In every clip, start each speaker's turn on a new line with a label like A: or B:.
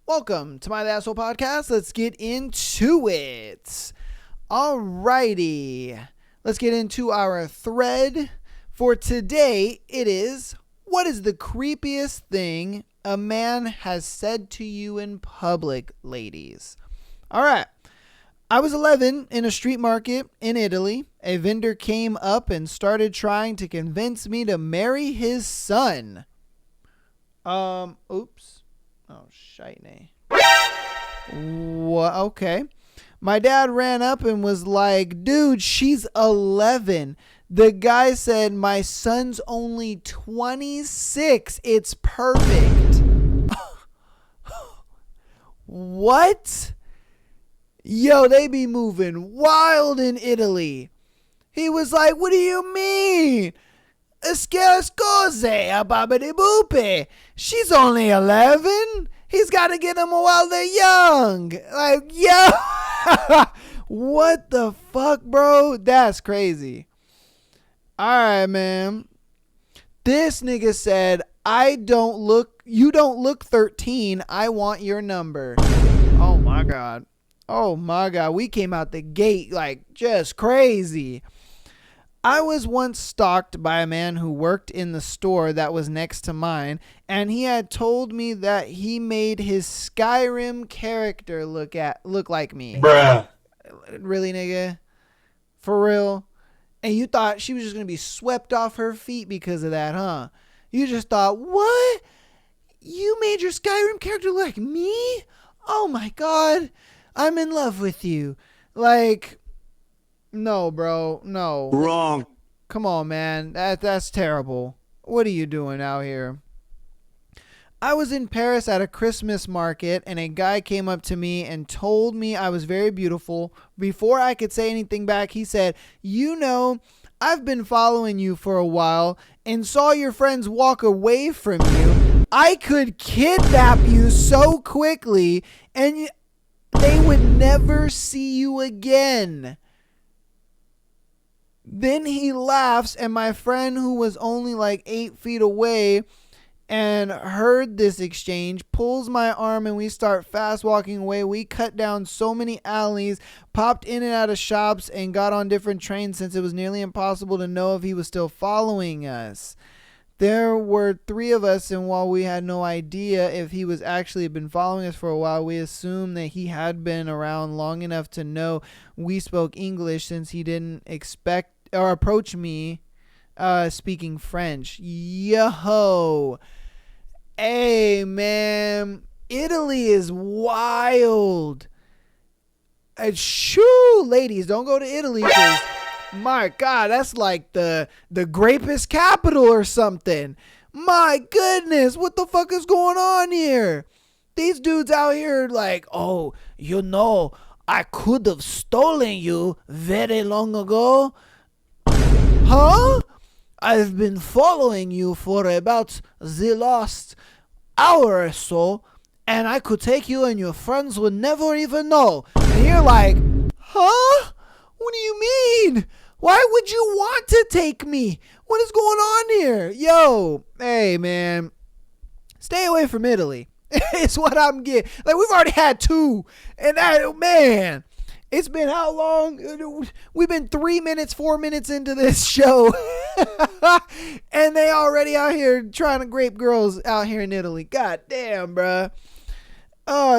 A: Welcome to my The Asshole Podcast. Let's get into it. Alrighty. Let's get into our thread. For today, it is, what is the creepiest thing a man has said to you in public, ladies? Alright. I was 11 in a street market in Italy. A vendor came up and started trying to convince me to marry his son. Oops. Oh, shite. What? Okay. My dad ran up and was like, dude, she's 11. The guy said, my son's only 26. It's perfect. What? Yo, they be moving wild in Italy. He was like, what do you mean? She's only 11. He's got to get them while they're young. Like, yo. What the fuck, bro? That's crazy. All right, man. This nigga said, you don't look 13. I want your number. Oh my God. Oh my God. We came out the gate like just crazy. I was once stalked by a man who worked in the store that was next to mine, and he had told me that he made his Skyrim character look like me.
B: Bruh.
A: Really, nigga? For real? And you thought she was just going to be swept off her feet because of that, huh? You just thought, what? You made your Skyrim character look like me? Oh my God. I'm in love with you. Like... No, bro. No.
B: Wrong.
A: Come on, man. That's terrible. What are you doing out here? I was in Paris at a Christmas market, and a guy came up to me and told me I was very beautiful. Before I could say anything back, he said, you know, I've been following you for a while and saw your friends walk away from you. I could kidnap you so quickly, and they would never see you again. Then he laughs, and my friend, who was only like 8 feet away and heard this exchange, pulls my arm and we start fast walking away. We cut down so many alleys, popped in and out of shops, and got on different trains since it was nearly impossible to know if he was still following us. There were 3 of us, and while we had no idea if he was actually been following us for a while, we assumed that he had been around long enough to know we spoke English, since he didn't expect or approach me speaking French. Yo. Hey, man. Italy is wild. Shoo, ladies, don't go to Italy, because my God, that's like the grapist capital or something. My goodness, what the fuck is going on here? These dudes out here like, oh, you know, I could have stolen you very long ago. Huh? I've been following you for about the last hour or so, and I could take you and your friends would never even know. And you're like, huh? What do you mean? Why would you want to take me? What is going on here? Yo, hey, man. Stay away from Italy. It's what I'm getting. Like, we've already had 2. And that, man, it's been how long? We've been 3 minutes, 4 minutes into this show. And they already out here trying to grape girls out here in Italy. God damn, bruh.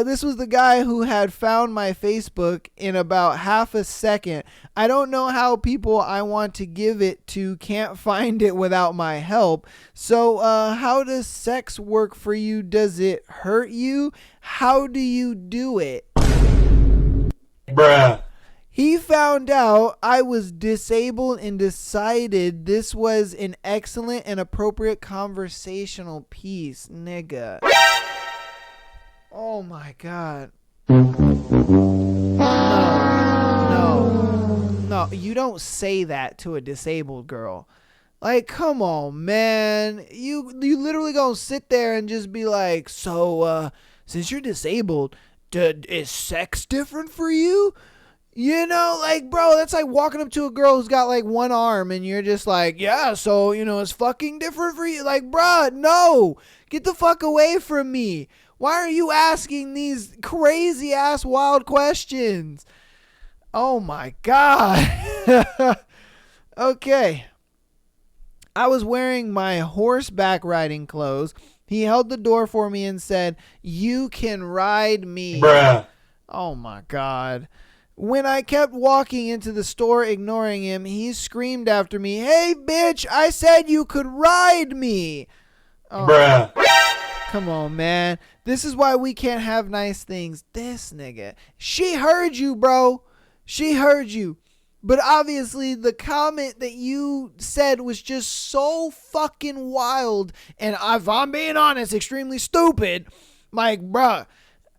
A: This was the guy who had found my Facebook in about half a second. I don't know how people I want to give it to can't find it without my help. So, how does sex work for you? Does it hurt you? How do you do it?
B: Bruh.
A: He found out I was disabled and decided this was an excellent and appropriate conversational piece, nigga. Oh my God. No, you don't say that to a disabled girl. Like, come on, man. You literally gonna sit there and just be like, so, since you're disabled, is sex different for you? You know, like, bro, that's like walking up to a girl who's got like one arm and you're just like, yeah, so, you know, it's fucking different for you. Like, bruh, no, get the fuck away from me. Why are you asking these crazy ass wild questions? Oh my God. Okay. I was wearing my horseback riding clothes. He held the door for me and said, "You can ride me."
B: Bruh.
A: Oh my God. When I kept walking into the store ignoring him, he screamed after me, "Hey bitch, I said you could ride me." Oh,
B: Bruh.
A: come on, man. This is why we can't have nice things. This nigga. She heard you, bro. She heard you. But obviously the comment that you said was just so fucking wild. And if I'm being honest, extremely stupid. Like, bruh.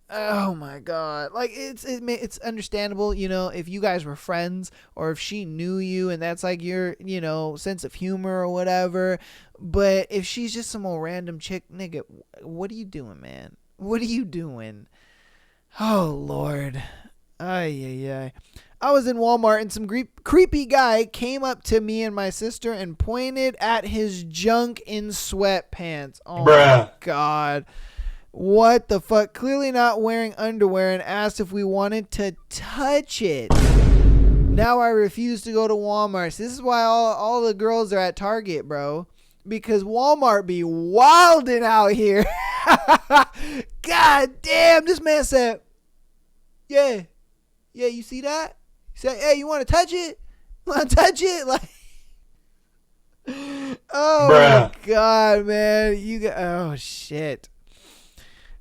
A: Oh my God. Like, it's understandable, you know, if you guys were friends or if she knew you and that's like your, you know, sense of humor or whatever. But if she's just some old random chick, nigga, what are you doing, man? What are you doing? Oh, Lord. Ay, ay, ay. I was in Walmart and some creepy guy came up to me and my sister and pointed at his junk in sweatpants. Oh,
B: Bruh.
A: my God. What the fuck? Clearly not wearing underwear and asked if we wanted to touch it. Now I refuse to go to Walmart. This is why all the girls are at Target, bro. Because Walmart be wilding out here. God damn. This man said, yeah, you see that? He said, hey, you want to touch it? Want to touch it? Like, oh,
B: Bruh.
A: my God, man. Oh, shit.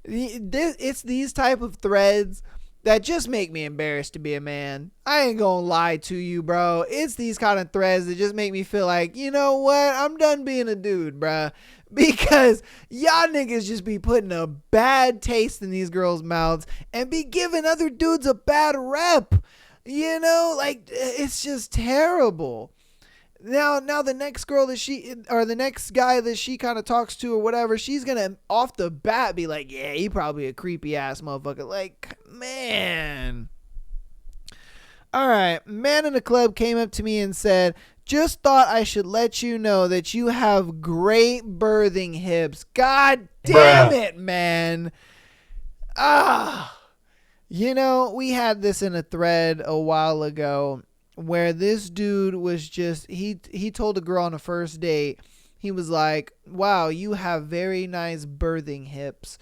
A: It's these type of threads that just make me embarrassed to be a man. I ain't gonna lie to you, bro. It's these kind of threads that just make me feel like, you know what? I'm done being a dude, bruh. Because y'all niggas just be putting a bad taste in these girls' mouths and be giving other dudes a bad rep. You know, like, it's just terrible. Now the next girl that she, or the next guy that she kind of talks to or whatever, she's gonna off the bat be like, yeah, he probably a creepy ass motherfucker. Like, man. All right, man in the club came up to me and said, just thought I should let you know that you have great birthing hips. God damn it, man. You know, we had this in a thread a while ago where this dude was just, he told a girl on a first date, he was like, wow, you have very nice birthing hips.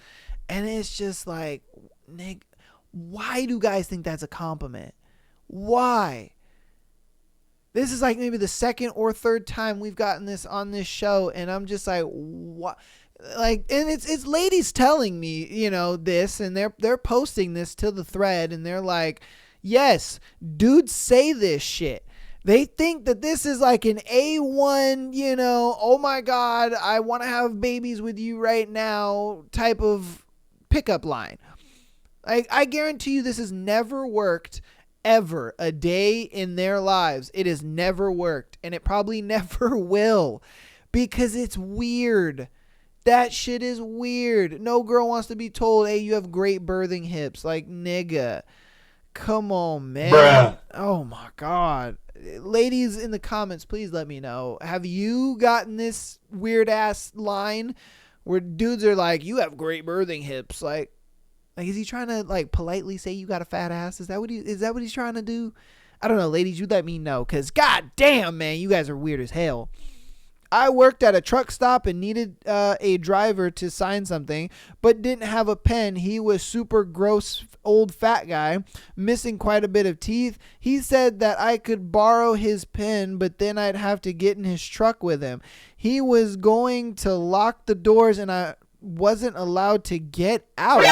A: And it's just like, Nick, why do guys think that's a compliment? Why? This is like maybe the second or third time we've gotten this on this show, and I'm just like, what? Like, and it's ladies telling me, you know, this, and they're posting this to the thread, and they're like, yes, dudes say this shit. They think that this is like an A1, you know, oh my God, I want to have babies with you right now type of pickup line. I guarantee you this has never worked ever a day in their lives. It has never worked, and it probably never will, because it's weird. That shit is weird. No girl wants to be told, hey, you have great birthing hips. Like, nigga. Come on, man.
B: Bruh.
A: Oh, my God. Ladies in the comments, please let me know. Have you gotten this weird-ass line where dudes are like, you have great birthing hips? Like, is he trying to, like, politely say you got a fat ass? Is that what he's trying to do? I don't know. Ladies, you let me know. Because, god damn, man, you guys are weird as hell. I worked at a truck stop and needed a driver to sign something, but didn't have a pen. He was super gross, old fat guy, missing quite a bit of teeth. He said that I could borrow his pen, but then I'd have to get in his truck with him. He was going to lock the doors and I wasn't allowed to get out.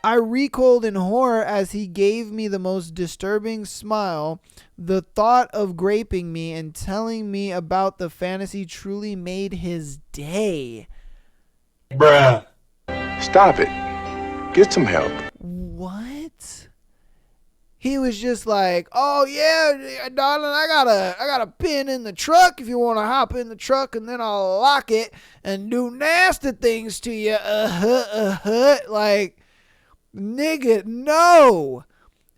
A: I recoiled in horror as he gave me the most disturbing smile. The thought of graping me and telling me about the fantasy truly made his day.
B: Bruh.
C: Stop it. Get some help.
A: What? He was just like, oh yeah, darling, I got a pin in the truck if you want to hop in the truck, and then I'll lock it and do nasty things to you. Like, nigga, no.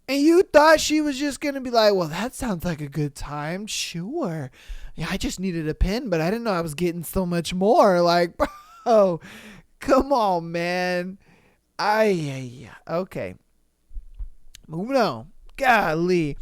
A: And you thought she was just going to be like, well, that sounds like a good time. Sure. Yeah, I just needed a pen, but I didn't know I was getting so much more. Like, bro, Come on, man. Okay. Moving on. Golly.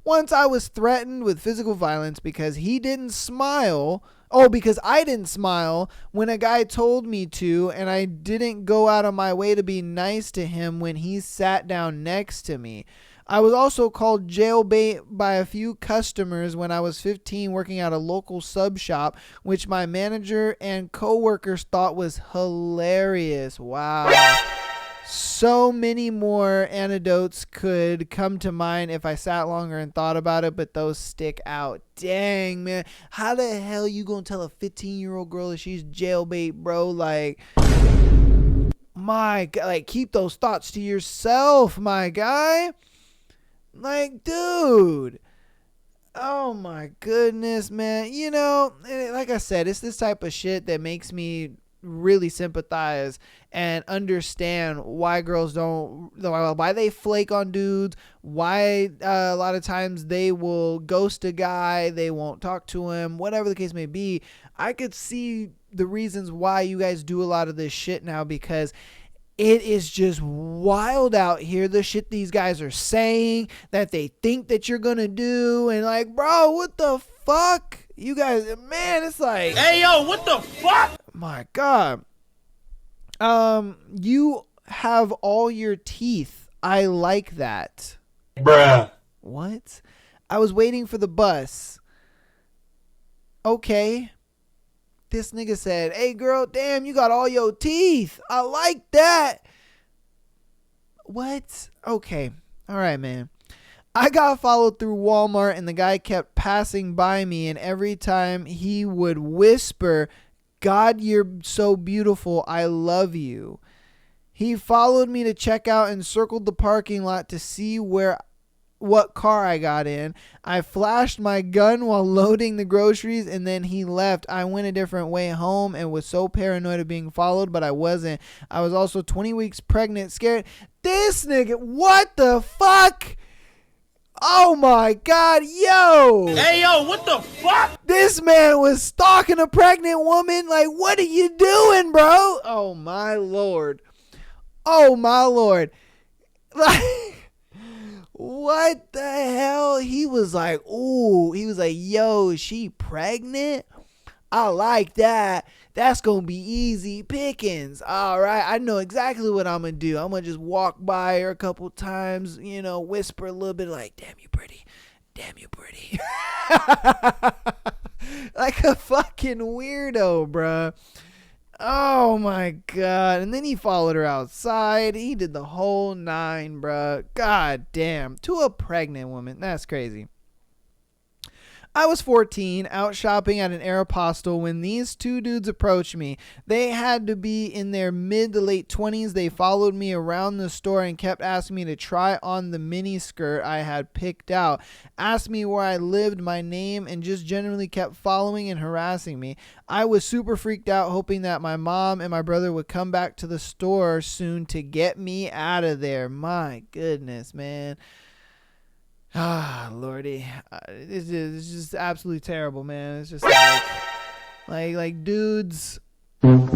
A: Once I was threatened with physical violence because he didn't smile. Oh, because I didn't smile when a guy told me to, and I didn't go out of my way to be nice to him when he sat down next to me. I was also called jailbait by a few customers when I was 15 working at a local sub shop, which my manager and coworkers thought was hilarious. Wow. So many more anecdotes could come to mind if I sat longer and thought about it, but those stick out. Dang, man. How the hell you gonna tell a 15-year-old girl that she's jailbait, bro? Like, my God, like, keep those thoughts to yourself, my guy. Like, dude. Oh my goodness, man. You know, like I said, it's this type of shit that makes me really sympathize and understand why girls why they flake on dudes, why a lot of times they will ghost a guy, they won't talk to him, whatever the case may be. I could see the reasons why you guys do a lot of this shit now, because it is just wild out here, the shit these guys are saying that they think that you're gonna do, and like, bro, what the fuck? You guys, man, it's like,
B: Hey, yo, what the fuck?
A: my God. You have all your teeth. I like that.
B: Bruh.
A: What? I was waiting for the bus. Okay. This nigga said, hey girl, damn, you got all your teeth. I like that. What? Okay. All right, man. I got followed through Walmart and the guy kept passing by me, and every time he would whisper, God, you're so beautiful. I love you. He followed me to check out and circled the parking lot to see what car I got in. I flashed my gun while loading the groceries, and then he left. I went a different way home and was so paranoid of being followed, but I wasn't. I was also 20 weeks pregnant, scared. This nigga, what the fuck? Oh my God, yo.
B: Hey, yo, what the fuck?
A: This man was stalking a pregnant woman. Like, what are you doing, bro? Oh my Lord. Oh my Lord. Like, what the hell? He was like, ooh, he was like, yo, she pregnant? I like that. That's going to be easy pickings. All right. I know exactly what I'm going to do. I'm going to just walk by her a couple times, you know, whisper a little bit like, damn, you pretty. Damn, you pretty. Like a fucking weirdo, bruh. Oh my God. And then he followed her outside. He did the whole 9, bruh. God damn. To a pregnant woman. That's crazy. I was 14, out shopping at an Aeropostale when these two dudes approached me. They had to be in their mid to late 20s. They followed me around the store and kept asking me to try on the mini skirt I had picked out, asked me where I lived, my name, and just generally kept following and harassing me. I was super freaked out, hoping that my mom and my brother would come back to the store soon to get me out of there. My goodness, man. Ah, Lordy. It's just absolutely terrible, man. It's just like dudes. It's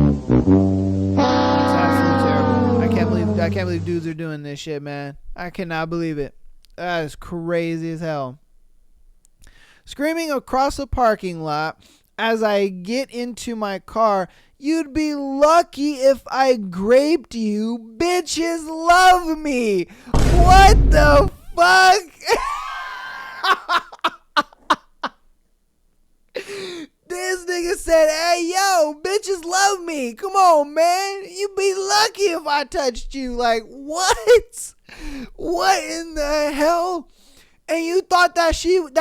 A: absolutely terrible. I can't believe dudes are doing this shit, man. I cannot believe it. That is crazy as hell. Screaming across a parking lot as I get into my car, you'd be lucky if I graped you. Bitches love me. What the fuck? This nigga said, hey, yo, bitches love me. Come on, man. You'd be lucky if I touched you. Like, what? What in the hell? And you thought that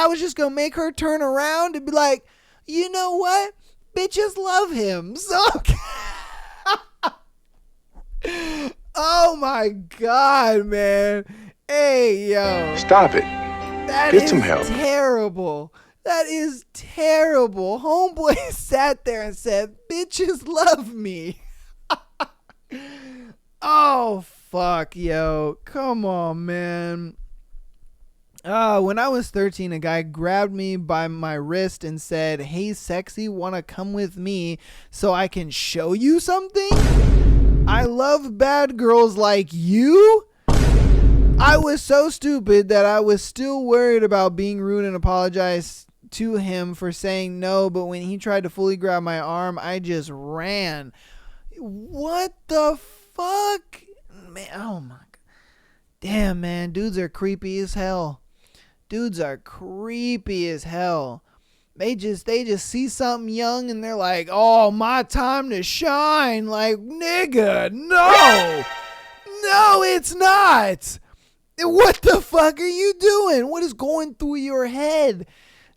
A: was just going to make her turn around and be like, you know what? Bitches love him. So, oh my God, man. Hey, yo.
C: Stop it. Get some help.
A: Terrible. That is terrible. Homeboy sat there and said, bitches love me. Oh, fuck, yo. Come on, man. When I was 13, a guy grabbed me by my wrist and said, hey, sexy, wanna come with me so I can show you something? I love bad girls like you. I was so stupid that I was still worried about being rude and apologize to him for saying no, but when he tried to fully grab my arm, I just ran. What the fuck? Man, oh my god. Damn, man, dudes are creepy as hell. Dudes are creepy as hell. They just see something young and they're like, oh, my time to shine. Like, nigga, no. No, it's not. What the fuck are you doing? What is going through your head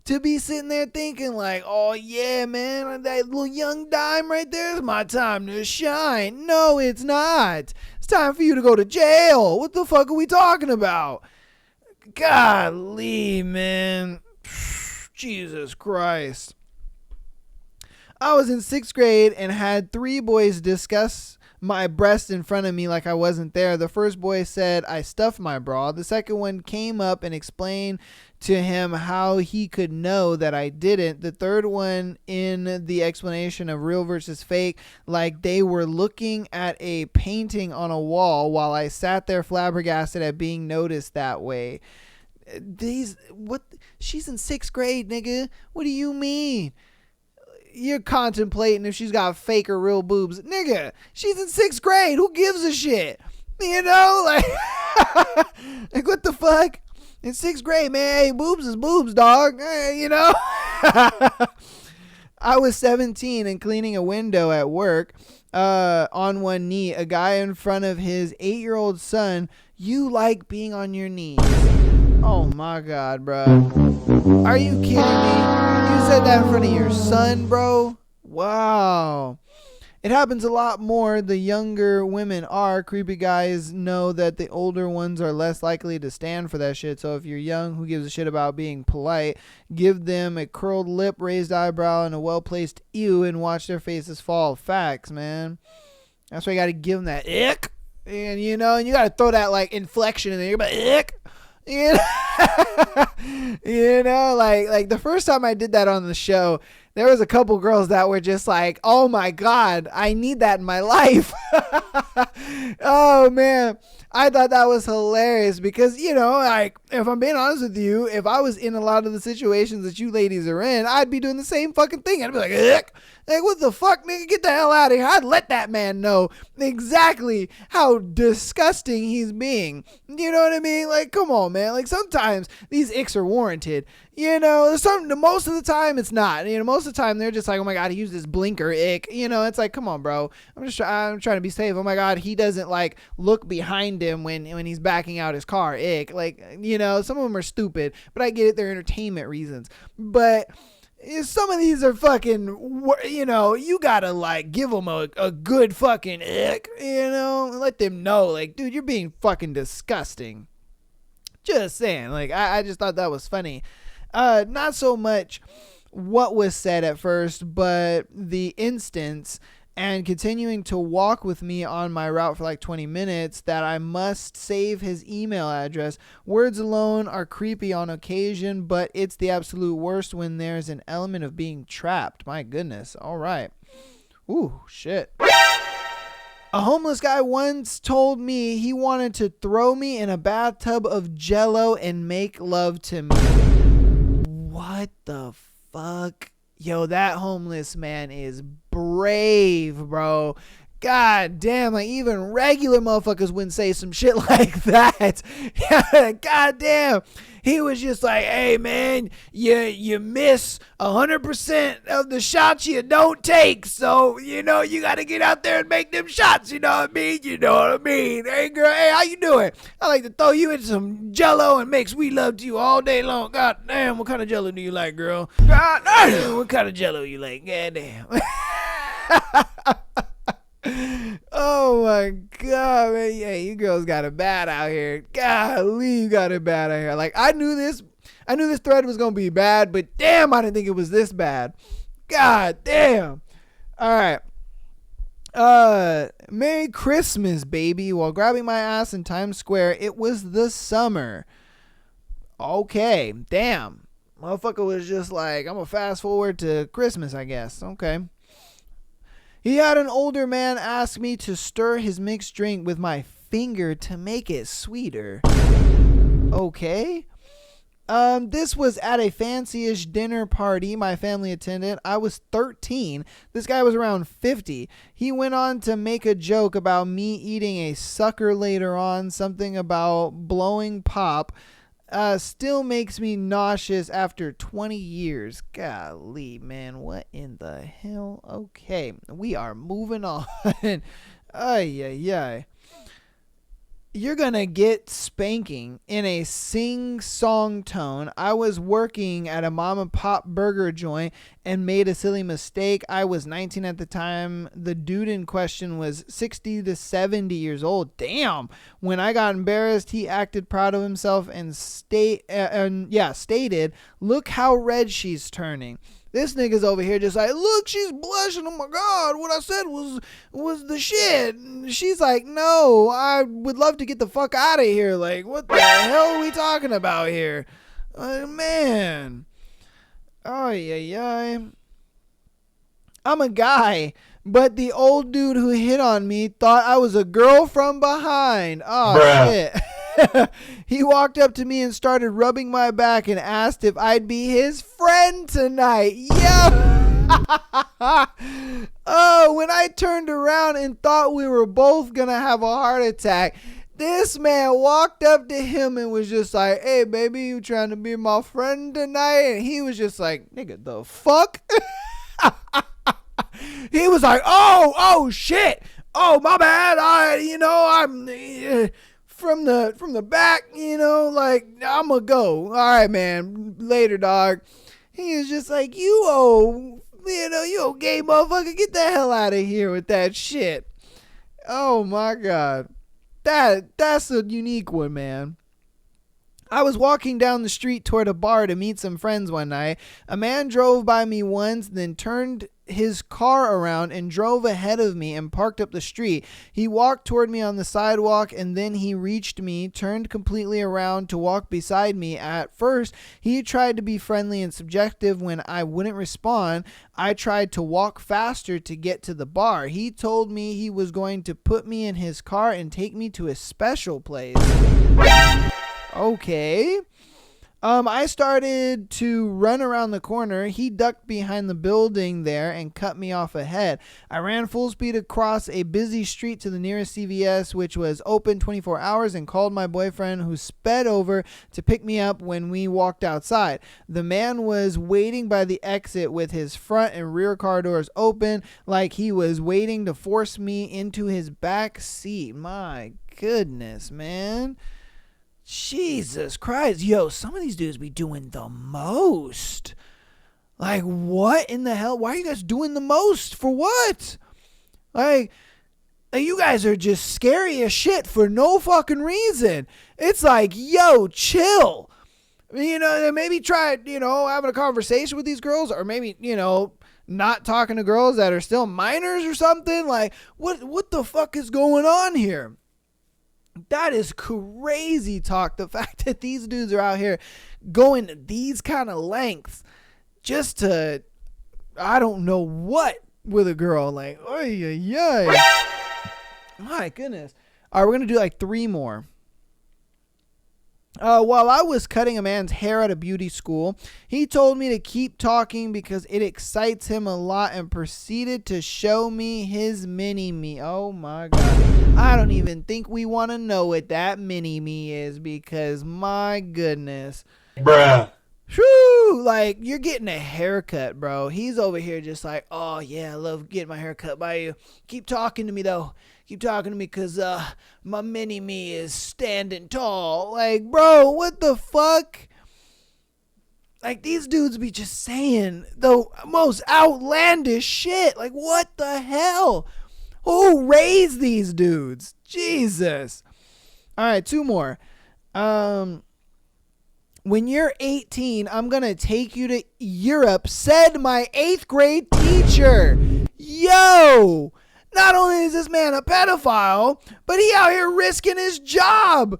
A: to be sitting there thinking like, oh yeah, man, that little young dime right there is my time to shine? No, it's not. It's time for you to go to jail. What the fuck are we talking about? Golly, man. Jesus Christ. I was in 6th grade and had 3 boys discuss my breast in front of me like I wasn't there. The first boy said I stuffed my bra. The second one came up and explained to him how he could know that I didn't. The third one in the explanation of real versus fake, like they were looking at a painting on a wall while I sat there flabbergasted at being noticed that way. She's in 6th grade, nigga. What do you mean? You're contemplating if she's got fake or real boobs. Nigga, she's in 6th grade. Who gives a shit? You know, like what the fuck? In 6th grade, man, hey, boobs is boobs, dog. Hey, you know? I was 17 and cleaning a window at work on one knee. A guy in front of his 8-year-old son. You like being on your knees. Oh my god, bro. Are you kidding me? You said that in front of your son, bro? Wow. It happens a lot more the younger women are. Creepy guys know that the older ones are less likely to stand for that shit. So if you're young, who gives a shit about being polite? Give them a curled lip, raised eyebrow, and a well-placed ew and watch their faces fall. Facts, man. That's why you got to give them that ick. And, you know, and you got to throw that, like, inflection in there. You're like, ick. You know, you know, like the first time I did that on the show, there was a couple girls that were just like, oh my God, I need that in my life. Oh man, I thought that was hilarious because, you know, like if I'm being honest with you, if I was in a lot of the situations that you ladies are in, I'd be doing the same fucking thing. I'd be like, ick. Like, what the fuck, nigga? Get the hell out of here. I'd let that man know exactly how disgusting he's being. You know what I mean? Like, come on, man. Like, sometimes these icks are warranted. You know, most of the time it's not. You know, most of the time they're just like, oh my God, he used this blinker ick. You know, it's like, come on, bro. I'm trying to be safe. Oh my God, he doesn't like look behind him when he's backing out his car. Ick. Like, you know, some of them are stupid, but I get it. They're entertainment reasons. But some of these are fucking, you know, you gotta like give them a good fucking ick, you know, let them know, like, dude, you're being fucking disgusting. Just saying, like, I just thought that was funny. Not so much what was said at first, but the instance and continuing to walk with me on my route for like 20 minutes that I must save his email address. Words alone are creepy on occasion, but it's the absolute worst when there's an element of being trapped. My goodness. All right. Ooh, shit. A homeless guy once told me he wanted to throw me in a bathtub of Jello and make love to me. What the fuck? Yo, that homeless man is brave, bro. God damn, like even regular motherfuckers wouldn't say some shit like that. God damn. He was just like, hey man, you miss 100% of the shots you don't take. So, you know, you got to get out there and make them shots. You know what I mean? You know what I mean? Hey girl, hey, how you doing? I like to throw you in some Jello and make sweet love to you all day long. God damn, what kind of Jello do you like, girl? God damn, what kind of Jello you like? God damn. Oh my God, man. Yeah, you girls got it bad out here. Golly, you got it bad out here. Like, I knew this thread was gonna be bad, but damn, I didn't think it was this bad. God damn. All right. Merry Christmas, baby. While grabbing my ass in Times Square, it was the summer. Okay, damn. Motherfucker was just like, I'm gonna fast forward to Christmas, I guess. Okay. He had an older man ask me to stir his mixed drink with my finger to make it sweeter. Okay. This was at a fancy-ish dinner party my family attended. I was 13. This guy was around 50. He went on to make a joke about me eating a sucker later on, something about blowing pop. Still makes me nauseous after 20 years. Golly, man, what in the hell? Okay, we are moving on. Ay, ay, ay. You're gonna get spanking in a sing-song tone. I was working at a mom and pop burger joint and made a silly mistake. I was 19 at the time. The dude in question was 60 to 70 years old. Damn. When I got embarrassed, he acted proud of himself and stated, "Look how red she's turning." This nigga's over here just like, "Look, she's blushing. Oh my God, what I said was the shit." And she's like, "No, I would love to get the fuck out of here. Like, what the hell are we talking about here?" Man. Oh, yeah. I'm a guy, but the old dude who hit on me thought I was a girl from behind. Oh,
B: Bruh.
A: shit. He walked up to me and started rubbing my back and asked if I'd be his friend tonight. Yo! Oh, when I turned around and thought we were both gonna have a heart attack, this man walked up to him and was just like, "Hey, baby, you trying to be my friend tonight?" And he was just like, "Nigga, the fuck?" He was like, oh, shit. Oh, my bad. I'm from the back, like, I'm gonna go. All right, man. Later, dog. He was just like, you old gay motherfucker. Get the hell out of here with that shit. Oh, my God. That's a unique one, man. I was walking down the street toward a bar to meet some friends one night. A man drove by me once, then turned his car around and drove ahead of me and parked up the street. He walked toward me on the sidewalk and then he reached me, turned completely around to walk beside me. At first, he tried to be friendly and subjective. When I wouldn't respond, I tried to walk faster to get to the bar. He told me he was going to put me in his car and take me to a special place. Okay. I started to run around the corner. He ducked behind the building there and cut me off ahead. I ran full speed across a busy street to the nearest CVS, which was open 24 hours, and called my boyfriend, who sped over to pick me up when we walked outside. The man was waiting by the exit with his front and rear car doors open, like he was waiting to force me into his back seat. My goodness, man. Jesus Christ. Yo, some of these dudes be doing the most. Like, what in the hell? Why are you guys doing the most? For what? Like, you guys are just scary as shit for no fucking reason. It's like, yo, chill. Maybe try, having a conversation with these girls, or maybe, not talking to girls that are still minors or something. Like, what the fuck is going on here? That is crazy talk. The fact that these dudes are out here going these kind of lengths just to, I don't know what, with a girl. Like, oy. My goodness. All right, we're going to do like 3 more. While I was cutting a man's hair at a beauty school, he told me to keep talking because it excites him a lot and proceeded to show me his mini-me. Oh my God. I don't even think we want to know what that mini-me is, because my goodness.
B: Bruh.
A: Whew, like, you're getting a haircut, bro. He's over here just like, "Oh yeah, I love getting my hair cut by you. Keep talking to me though. Keep talking to me because my mini-me is standing tall." Like, bro, what the fuck? Like, these dudes be just saying the most outlandish shit. Like, what the hell? Who raised these dudes? Jesus. All right, 2 more. When you're 18, I'm going to take you to Europe, said my 8th grade teacher. Yo, not only is this man a pedophile, but he out here risking his job.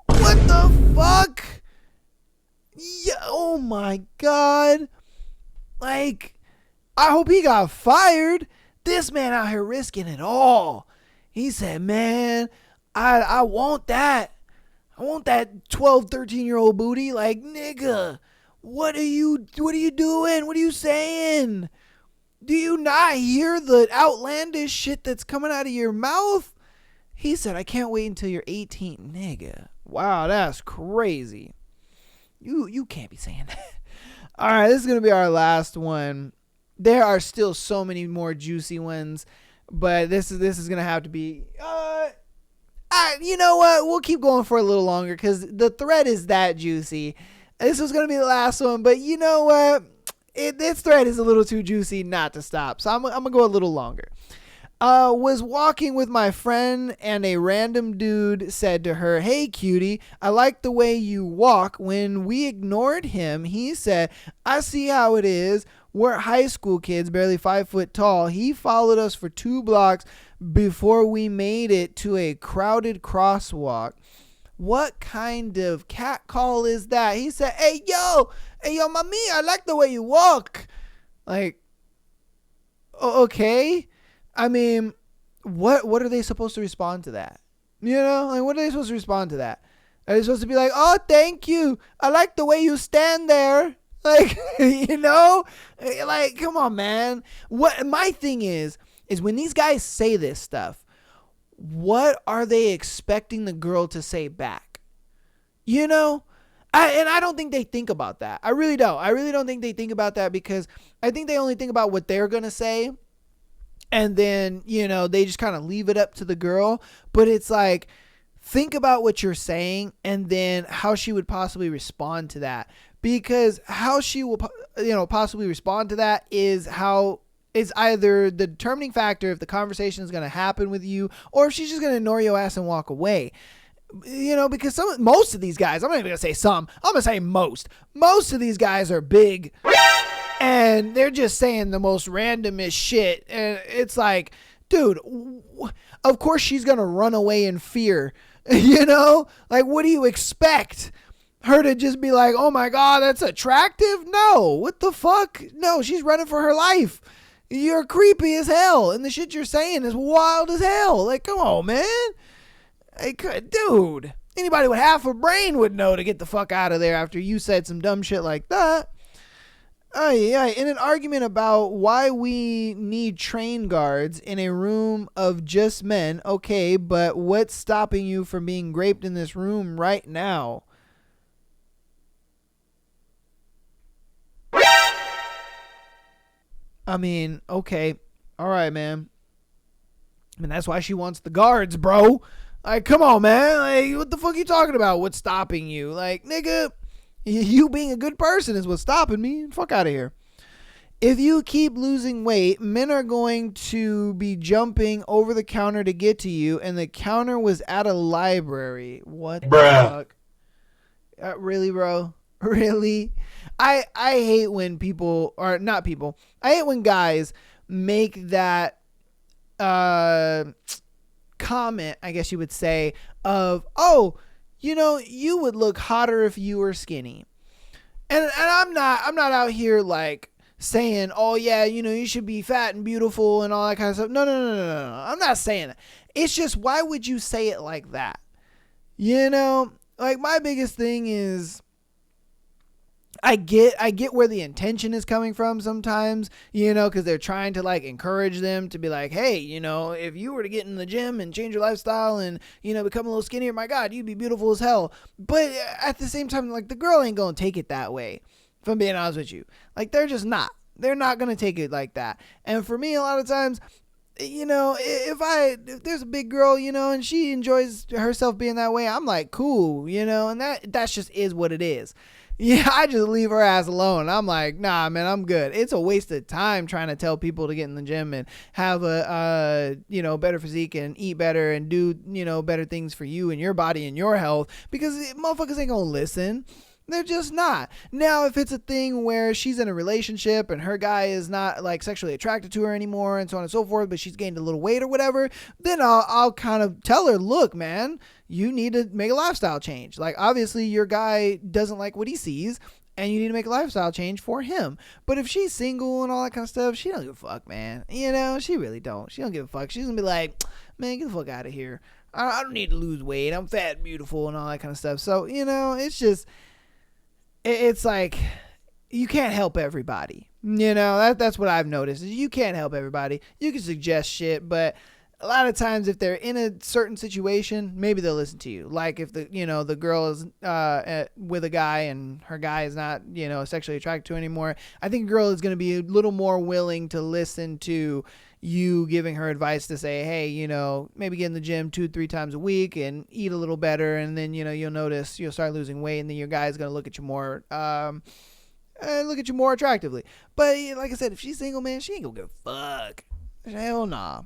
A: What the fuck? Oh my God. Like, I hope he got fired. This man out here risking it all. He said, man, I want that. I want that 12, 13-year-old booty. Like, nigga, what are you doing? What are you saying? Do you not hear the outlandish shit that's coming out of your mouth? He said, I can't wait until you're 18. Nigga. Wow, that's crazy. You can't be saying that. All right, this is going to be our last one. There are still so many more juicy ones, but this is going to have to be you know what? We'll keep going for a little longer because the thread is that juicy. This was going to be the last one, but you know what? This thread is a little too juicy not to stop, so I'm going to go a little longer. Was walking with my friend and a random dude said to her, hey cutie, I like the way you walk. When we ignored him, he said, I see how it is. We're high school kids, barely 5 foot tall. He followed us for 2 blocks before we made it to a crowded crosswalk. What kind of cat call is that? He said, hey yo, mami, I like the way you walk. Like, okay. I mean, what are they supposed to respond to that? You know, like, what are they supposed to respond to that? Are they supposed to be like, oh, thank you. I like the way you stand there. Like, you know, like, come on, man. What my thing is when these guys say this stuff, what are they expecting the girl to say back? You know, I don't think they think about that. I really don't. I really don't think they think about that because I think they only think about what they're going to say. And then, you know, they just kind of leave it up to the girl. But it's like, think about what you're saying and then how she would possibly respond to that. Because how she will, you know, possibly respond to that is either the determining factor if the conversation is going to happen with you or if she's just going to ignore your ass and walk away. You know, because most of these guys, I'm not even going to say some, I'm going to say most of these guys are big. And they're just saying the most randomest shit. And it's like, dude, of course she's going to run away in fear. You know? Like, what do you expect? Her to just be like, oh my God, that's attractive? No. What the fuck? No, she's running for her life. You're creepy as hell. And the shit you're saying is wild as hell. Like, come on, man. Like, dude. Anybody with half a brain would know to get the fuck out of there after you said some dumb shit like that. In an argument about why we need train guards in a room of just men. Okay, but what's stopping you from being raped in this room right now? I mean, okay. All right, man. I mean, that's why she wants the guards, bro. Like, come on, man. Like, what the fuck are you talking about? What's stopping you? Like, nigga, you being a good person is what's stopping me. Fuck out of here. If you keep losing weight, men are going to be jumping over the counter to get to you, and the counter was at a library. What the fuck? Really, bro? Really? I hate when people, or not people, I hate when guys make that comment, I guess you would say, of, oh, you know, you would look hotter if you were skinny. And I'm not out here like saying, oh yeah, you know, you should be fat and beautiful and all that kind of stuff. No. I'm not saying that. It's just, why would you say it like that? You know, like, my biggest thing is, I get where the intention is coming from sometimes, you know, because they're trying to like encourage them to be like, hey, you know, if you were to get in the gym and change your lifestyle and, you know, become a little skinnier, my God, you'd be beautiful as hell. But at the same time, like, the girl ain't gonna take it that way, if I'm being honest with you. Like, they're just not. They're not gonna take it like that. And for me, a lot of times, you know, if there's a big girl, you know, and she enjoys herself being that way, I'm like, cool, you know, and that's just is what it is. Yeah, I just leave her ass alone. I'm like, nah, man, I'm good. It's a waste of time trying to tell people to get in the gym and have a, you know, better physique and eat better and do, you know, better things for you and your body and your health, because motherfuckers ain't gonna listen. They're just not. Now, if it's a thing where she's in a relationship and her guy is not like sexually attracted to her anymore and so on and so forth, but she's gained a little weight or whatever, then I'll kind of tell her, look, man, you need to make a lifestyle change. Like, obviously your guy doesn't like what he sees, and you need to make a lifestyle change for him. But if she's single and all that kind of stuff, she don't give a fuck, man. You know, she really don't. She don't give a fuck. She's gonna be like, man, get the fuck out of here. I don't need to lose weight. I'm fat and beautiful and all that kind of stuff. So, you know, it's just, it's like, you can't help everybody. You know, that's what I've noticed, is you can't help everybody. You can suggest shit, but a lot of times if they're in a certain situation, maybe they'll listen to you. Like if the girl is with a guy and her guy is not, sexually attracted to anymore, I think a girl is going to be a little more willing to listen to you giving her advice to say, hey, maybe get in the gym 2-3 times a week and eat a little better, and then you'll notice you'll start losing weight, and then your guy's going to look at you more attractively. But like I said, if she's single, man, she ain't gonna give a fuck. Hell nah.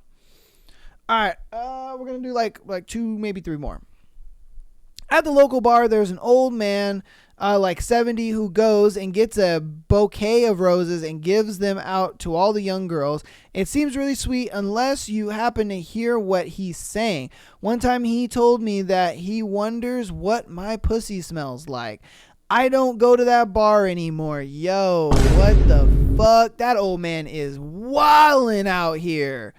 A: Alright, we're gonna do like 2, maybe 3 more. At the local bar, there's an old man, like 70, who goes and gets a bouquet of roses and gives them out to all the young girls. It seems really sweet unless you happen to hear what he's saying. One time he told me that he wonders what my pussy smells like. I don't go to that bar anymore. Yo, what the fuck? That old man is wildin' out here.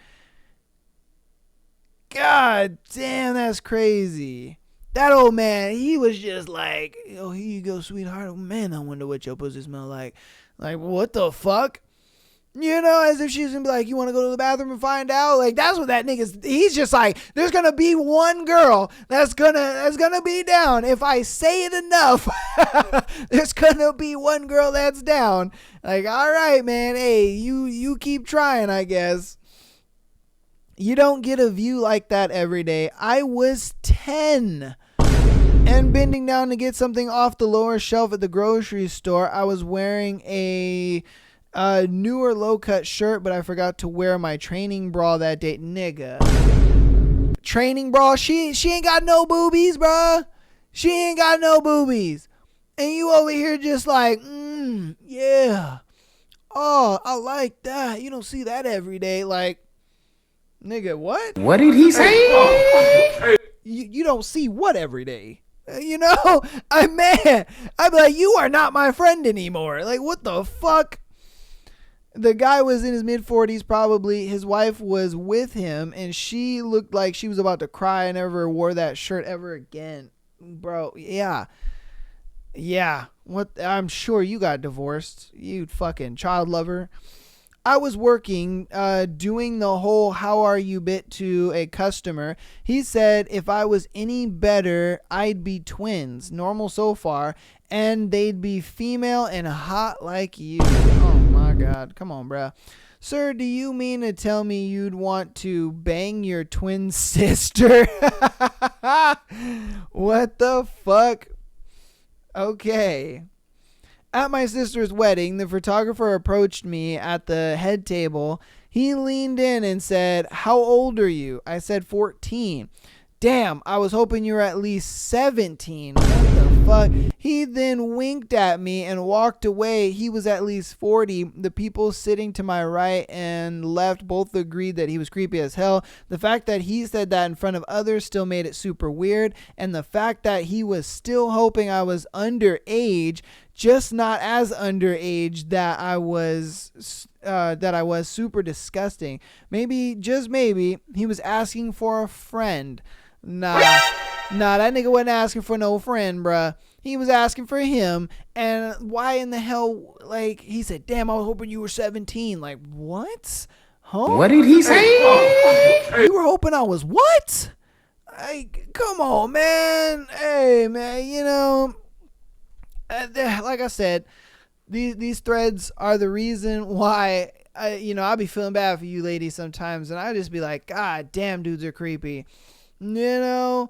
A: God damn, that's crazy. That old man, he was just like, oh, here you go, sweetheart. Oh, man, I wonder what your pussy smell like. Like, what the fuck? As if she's gonna be like, you want to go to the bathroom and find out? Like, that's what that nigga's, he's just like, there's gonna be one girl that's gonna be down. If I say it enough, there's gonna be one girl that's down. Like, all right, man, hey, you keep trying, I guess. You don't get a view like that every day. I was 10 and bending down to get something off the lower shelf at the grocery store. I was wearing a newer low-cut shirt, but I forgot to wear my training bra that day. Nigga. Training bra? She ain't got no boobies, bruh. She ain't got no boobies. And you over here just like, yeah. Oh, I like that. You don't see that every day. Like, nigga, what?
D: What did he say?
A: You don't see what every day? I'm mad. I'd be like, you are not my friend anymore. Like, what the fuck? The guy was in his mid-40s probably. His wife was with him, and she looked like she was about to cry. I never wore that shirt ever again. Bro, yeah. Yeah. What? I'm sure you got divorced. You fucking child lover. I was working, doing the whole how are you bit to a customer. He said if I was any better, I'd be twins, normal so far, and they'd be female and hot like you. Oh my God. Come on, bruh. Sir, do you mean to tell me you'd want to bang your twin sister? What the fuck? Okay. At my sister's wedding, the photographer approached me at the head table. He leaned in and said, how old are you? I said 14. Damn, I was hoping you were at least 17. What the fuck? He then winked at me and walked away. He was at least 40. The people sitting to my right and left both agreed that he was creepy as hell. The fact that he said that in front of others still made it super weird. And the fact that he was still hoping I was underage, just not as underage, that I was super disgusting. Maybe, just maybe, he was asking for a friend. Nah, that nigga wasn't asking for no friend, bruh. He was asking for him. And why in the hell, like, he said, damn, I was hoping you were 17. Like, what? Huh?
D: What did he say?
A: You were hoping I was what? Come on, man. Hey, man, like I said, these threads are the reason why I'll be feeling bad for you ladies sometimes, and I just be like, God damn, dudes are creepy. It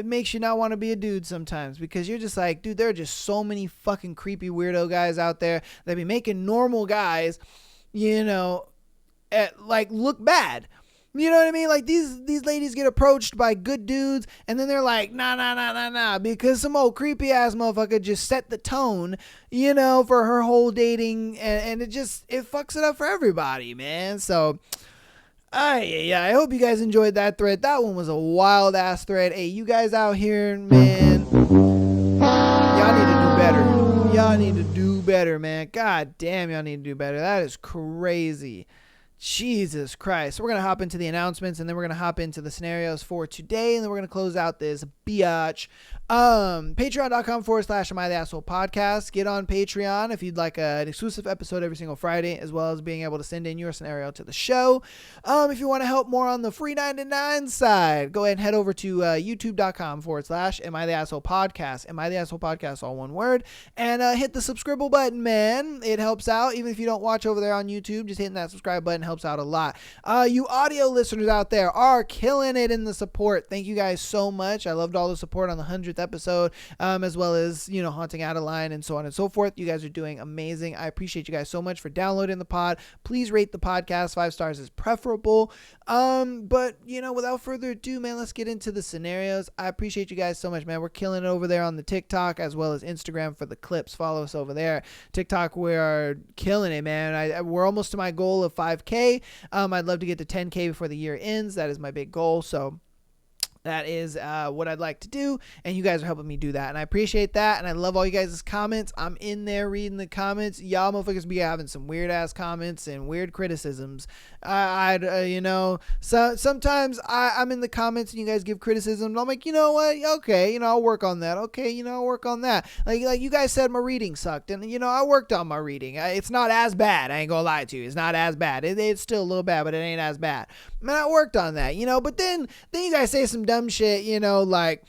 A: makes you not want to be a dude sometimes, because you're just like, dude, there are just so many fucking creepy weirdo guys out there that be making normal guys, look bad. You know what I mean? Like, these ladies get approached by good dudes, and then they're like, nah, because some old creepy ass motherfucker just set the tone, for her whole dating, and it fucks it up for everybody, man. So, I hope you guys enjoyed that thread. That one was a wild ass thread. Hey, you guys out here, man, y'all need to do better. Y'all need to do better, man. God damn, y'all need to do better. That is crazy. Jesus Christ. So we're going to hop into the announcements, and then we're going to hop into the scenarios for today, and then we're going to close out this biatch. Patreon.com/Am I the Asshole Podcast. Get on Patreon if you'd like an exclusive episode every single Friday, as well as being able to send in your scenario to the show. If you want to help more on the free 99 side, go ahead and head over to youtube.com/Am I the Asshole Podcast. Am I the Asshole Podcast, all one word. And hit the subscribe button, man. It helps out. Even if you don't watch over there on YouTube, just hitting that subscribe button helps out a lot. You audio listeners out there are killing it in the support. Thank you guys so much. I loved all the support on the 100th episode, as well as, Haunting Adeline and so on and so forth. You guys are doing amazing. I appreciate you guys so much for downloading the pod. Please rate the podcast. 5 stars is preferable. But without further ado, man, let's get into the scenarios. I appreciate you guys so much, man. We're killing it over there on the TikTok as well as Instagram for the clips. Follow us over there. TikTok, we are killing it, man. We're almost to my goal of 5K. I'd love to get to 10K before the year ends. That is my big goal. So that is what I'd like to do, and you guys are helping me do that, and I appreciate that, and I love all you guys' comments. I'm in there reading the comments. Y'all motherfuckers be having some weird-ass comments and weird criticisms. Sometimes I'm in the comments, and you guys give criticism, and I'm like, you know what? Okay, I'll work on that. Okay, I'll work on that. Like you guys said my reading sucked, and, I worked on my reading. It's not as bad. I ain't gonna lie to you. It's not as bad. It's still a little bad, but it ain't as bad. Man, I worked on that, but then you guys say some dumb shit, like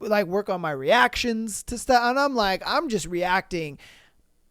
A: work on my reactions to stuff, and I'm like, I'm just reacting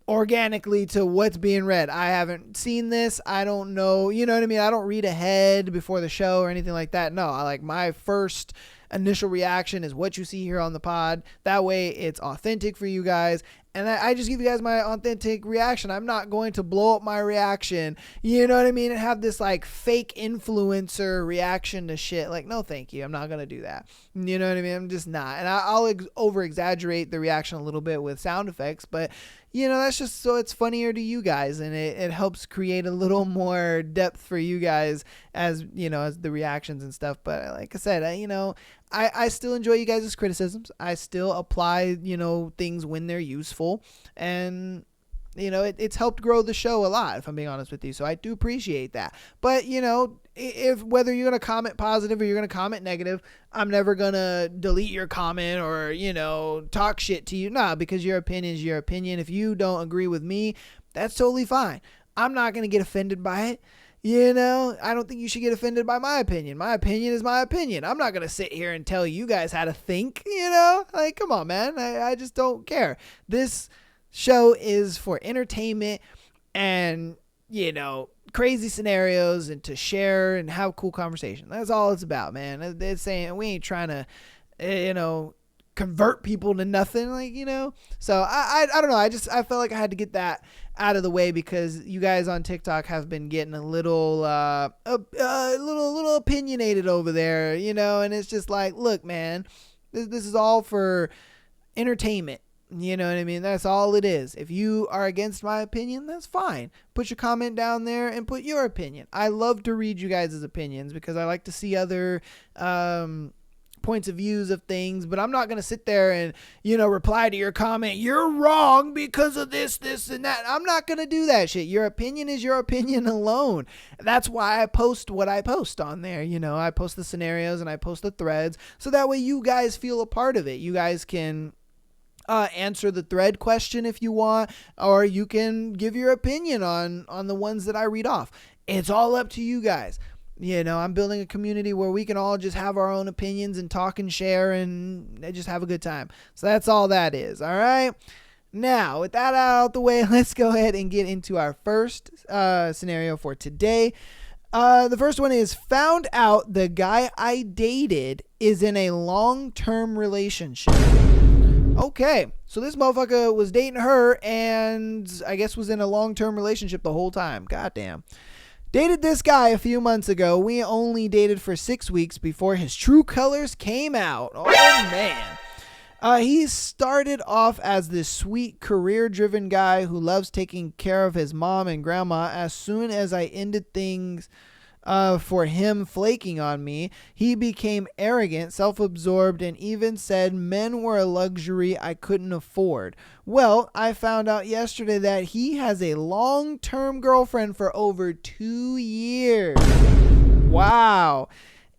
A: organically to what's being read. I haven't seen this. I don't know. You know what I mean? I don't read ahead before the show or anything like that. No, my first initial reaction is what you see here on the pod. That way it's authentic for you guys. And I just give you guys my authentic reaction. I'm not going to blow up my reaction, you know what I mean, and have this fake influencer reaction to shit. No, thank you. I'm not going to do that. You know what I mean? I'm just not. And I'll over exaggerate the reaction a little bit with sound effects, but that's just so it's funnier to you guys, and it helps create a little more depth for you guys as the reactions and stuff. But like I said, I still enjoy you guys' criticisms. I still apply, things when they're useful, and it's helped grow the show a lot, if I'm being honest with you. So I do appreciate that. But if whether you're going to comment positive or you're going to comment negative, I'm never going to delete your comment or, talk shit to you. Nah, because your opinion is your opinion. If you don't agree with me, that's totally fine. I'm not going to get offended by it. I don't think you should get offended by my opinion. My opinion is my opinion. I'm not going to sit here and tell you guys how to think, come on, man. I just don't care. This show is for entertainment and, crazy scenarios and to share and have a cool conversation. That's all it's about, man. They're saying we ain't trying to, convert people to nothing, So I don't know. I felt like I had to get that out of the way because you guys on TikTok have been getting a little opinionated over there, and it's just like, look, man, this is all for entertainment. You know what I mean? That's all it is. If you are against my opinion, that's fine. Put your comment down there and put your opinion. I love to read you guys' opinions because I like to see other points of views of things, but I'm not going to sit there and, reply to your comment, you're wrong because of this, and that. I'm not going to do that shit. Your opinion is your opinion alone. That's why I post what I post on there. I post the scenarios and I post the threads so that way you guys feel a part of it. You guys can answer the thread question if you want, or you can give your opinion on the ones that I read off. It's all up to you guys. I'm building a community where we can all just have our own opinions and talk and share and just have a good time. So that's all that is. All right. Now, with that out the way, let's go ahead and get into our first scenario for today. The first one is: found out the guy I dated is in a long-term relationship. Okay, so this motherfucker was dating her and I guess was in a long-term relationship the whole time. Goddamn. Dated this guy a few months ago. We only dated for 6 weeks before his true colors came out. Oh, man. He started off as this sweet, career-driven guy who loves taking care of his mom and grandma. As soon as I ended things for him flaking on me. He became arrogant, self-absorbed, and even said men were a luxury I couldn't afford. Well, I found out yesterday that he has a long-term girlfriend for over 2 years. Wow.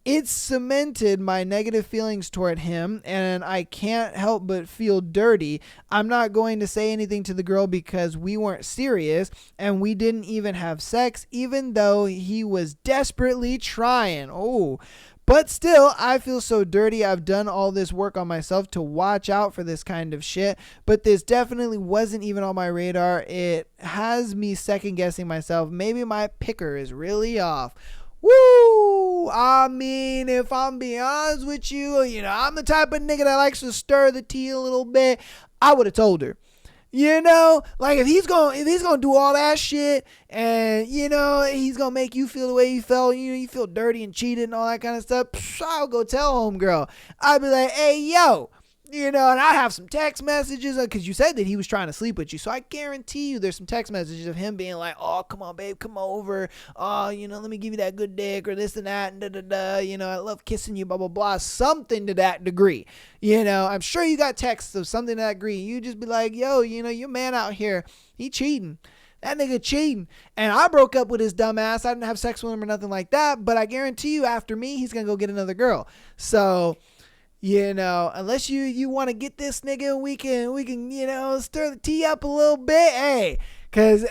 A: It cemented my negative feelings toward him, and I can't help but feel dirty. I'm not going to say anything to the girl because we weren't serious, and we didn't even have sex, even though he was desperately trying. Oh, but still, I feel so dirty. I've done all this work on myself to watch out for this kind of shit, but this definitely wasn't even on my radar. It has me second guessing myself. Maybe my picker is really off. Woo! I mean, if I'm being honest with you, I'm the type of nigga that likes to stir the tea a little bit. I would have told her. Like if he's gonna do all that shit and he's gonna make you feel the way you felt, you feel dirty and cheated and all that kind of stuff, I'll go tell homegirl. I'd be like, hey yo, and I have some text messages because you said that he was trying to sleep with you. So I guarantee you there's some text messages of him being like, oh, come on, babe, come over. Oh, let me give you that good dick or this and that and da-da-da. I love kissing you, blah, blah, blah. Something to that degree. I'm sure you got texts of something to that degree. You just be like, yo, your man out here, he cheating. That nigga cheating. And I broke up with his dumb ass. I didn't have sex with him or nothing like that. But I guarantee you after me, he's going to go get another girl. So... unless you want to get this nigga, we can, stir the tea up a little bit. Hey, cause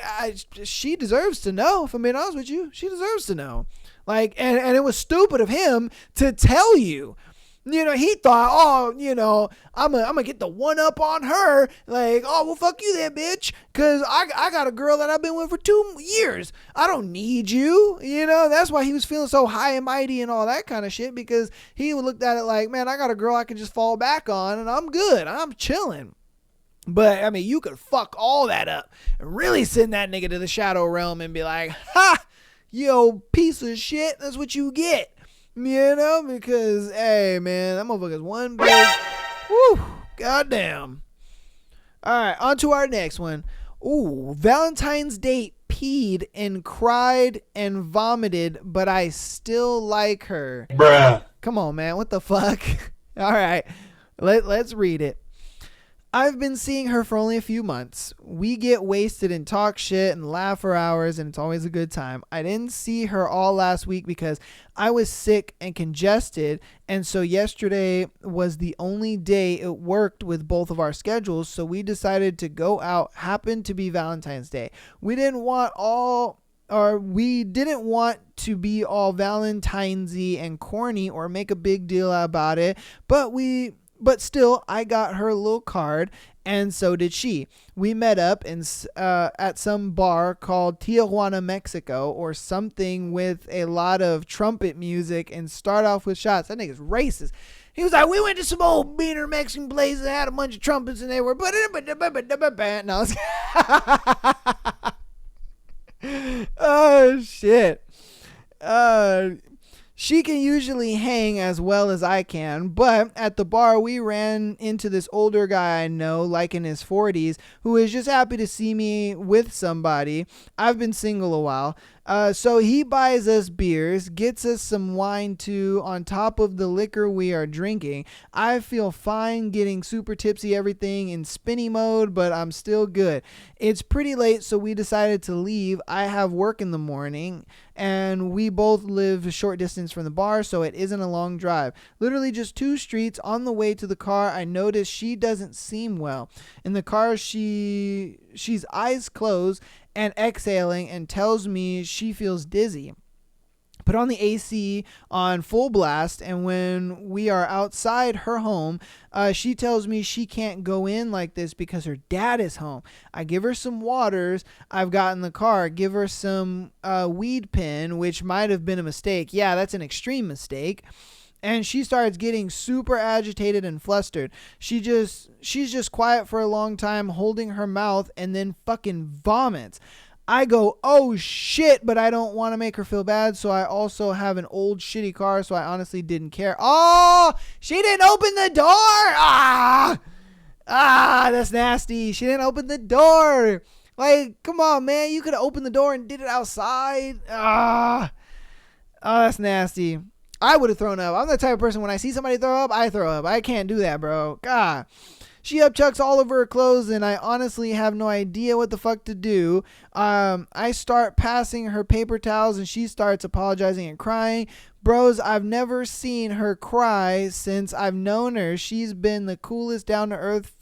A: she deserves to know, if I'm being honest with you, she deserves to know. Like, and it was stupid of him to tell you. He thought, I'm gonna get the one up on her. Like, oh, well, fuck you then, bitch. Cause I got a girl that I've been with for 2 years. I don't need you. That's why he was feeling so high and mighty and all that kind of shit. Because he looked at it like, man, I got a girl I can just fall back on and I'm good. I'm chilling. But, I mean, you could fuck all that up and really send that nigga to the shadow realm and be like, ha, yo, piece of shit. That's what you get. Because, hey, man, that motherfucker's one big, woo, goddamn. All right, on to our next one. Ooh, Valentine's date peed and cried and vomited, but I still like her.
B: Bruh.
A: Come on, man, what the fuck? All right, let's read it. I've been seeing her for only a few months. We get wasted and talk shit and laugh for hours, and it's always a good time. I didn't see her all last week because I was sick and congested, and so yesterday was the only day it worked with both of our schedules, so we decided to go out. Happened to be Valentine's Day. We didn't want to be all Valentine's-y and corny or make a big deal about it, but still, I got her a little card, and so did she. We met up at some bar called Tijuana, Mexico, or something with a lot of trumpet music, and start off with shots. That nigga's racist. He was like, we went to some old beaner Mexican place that had a bunch of trumpets, and they were... No, oh, shit. She can usually hang as well as I can, but at the bar we ran into this older guy I know, like in his 40s, who is just happy to see me with somebody. I've been single a while. So he buys us beers, gets us some wine too, on top of the liquor we are drinking. I feel fine, getting super tipsy, everything in spinny mode, but I'm still good. It's pretty late, so we decided to leave. I have work in the morning, and we both live a short distance from the bar, so it isn't a long drive. Literally just 2 streets. On the way to the car, I noticed she doesn't seem well. In the car, she's eyes closed and exhaling and tells me she feels dizzy. Put on the AC on full blast, and when we are outside her home, she tells me she can't go in like this because her dad is home. I give her some waters I've got in the car, give her some weed pen, which might have been a mistake. Yeah, that's an extreme mistake. And she starts getting super agitated and flustered. She's just quiet for a long time, holding her mouth, and then fucking vomits. I go, oh shit, but I don't want to make her feel bad, so I also have an old shitty car, so I honestly didn't care. Oh, she didn't open the door. That's nasty. She didn't open the door. Like, come on, man, you could have opened the door and did it outside. Oh, that's nasty. I would have thrown up. I'm the type of person when I see somebody throw up, I throw up. I can't do that, bro. God. She upchucks all over her clothes, and I honestly have no idea what the fuck to do. I start passing her paper towels, and she starts apologizing and crying. Bros, I've never seen her cry since I've known her. She's been the coolest, down-to-earth,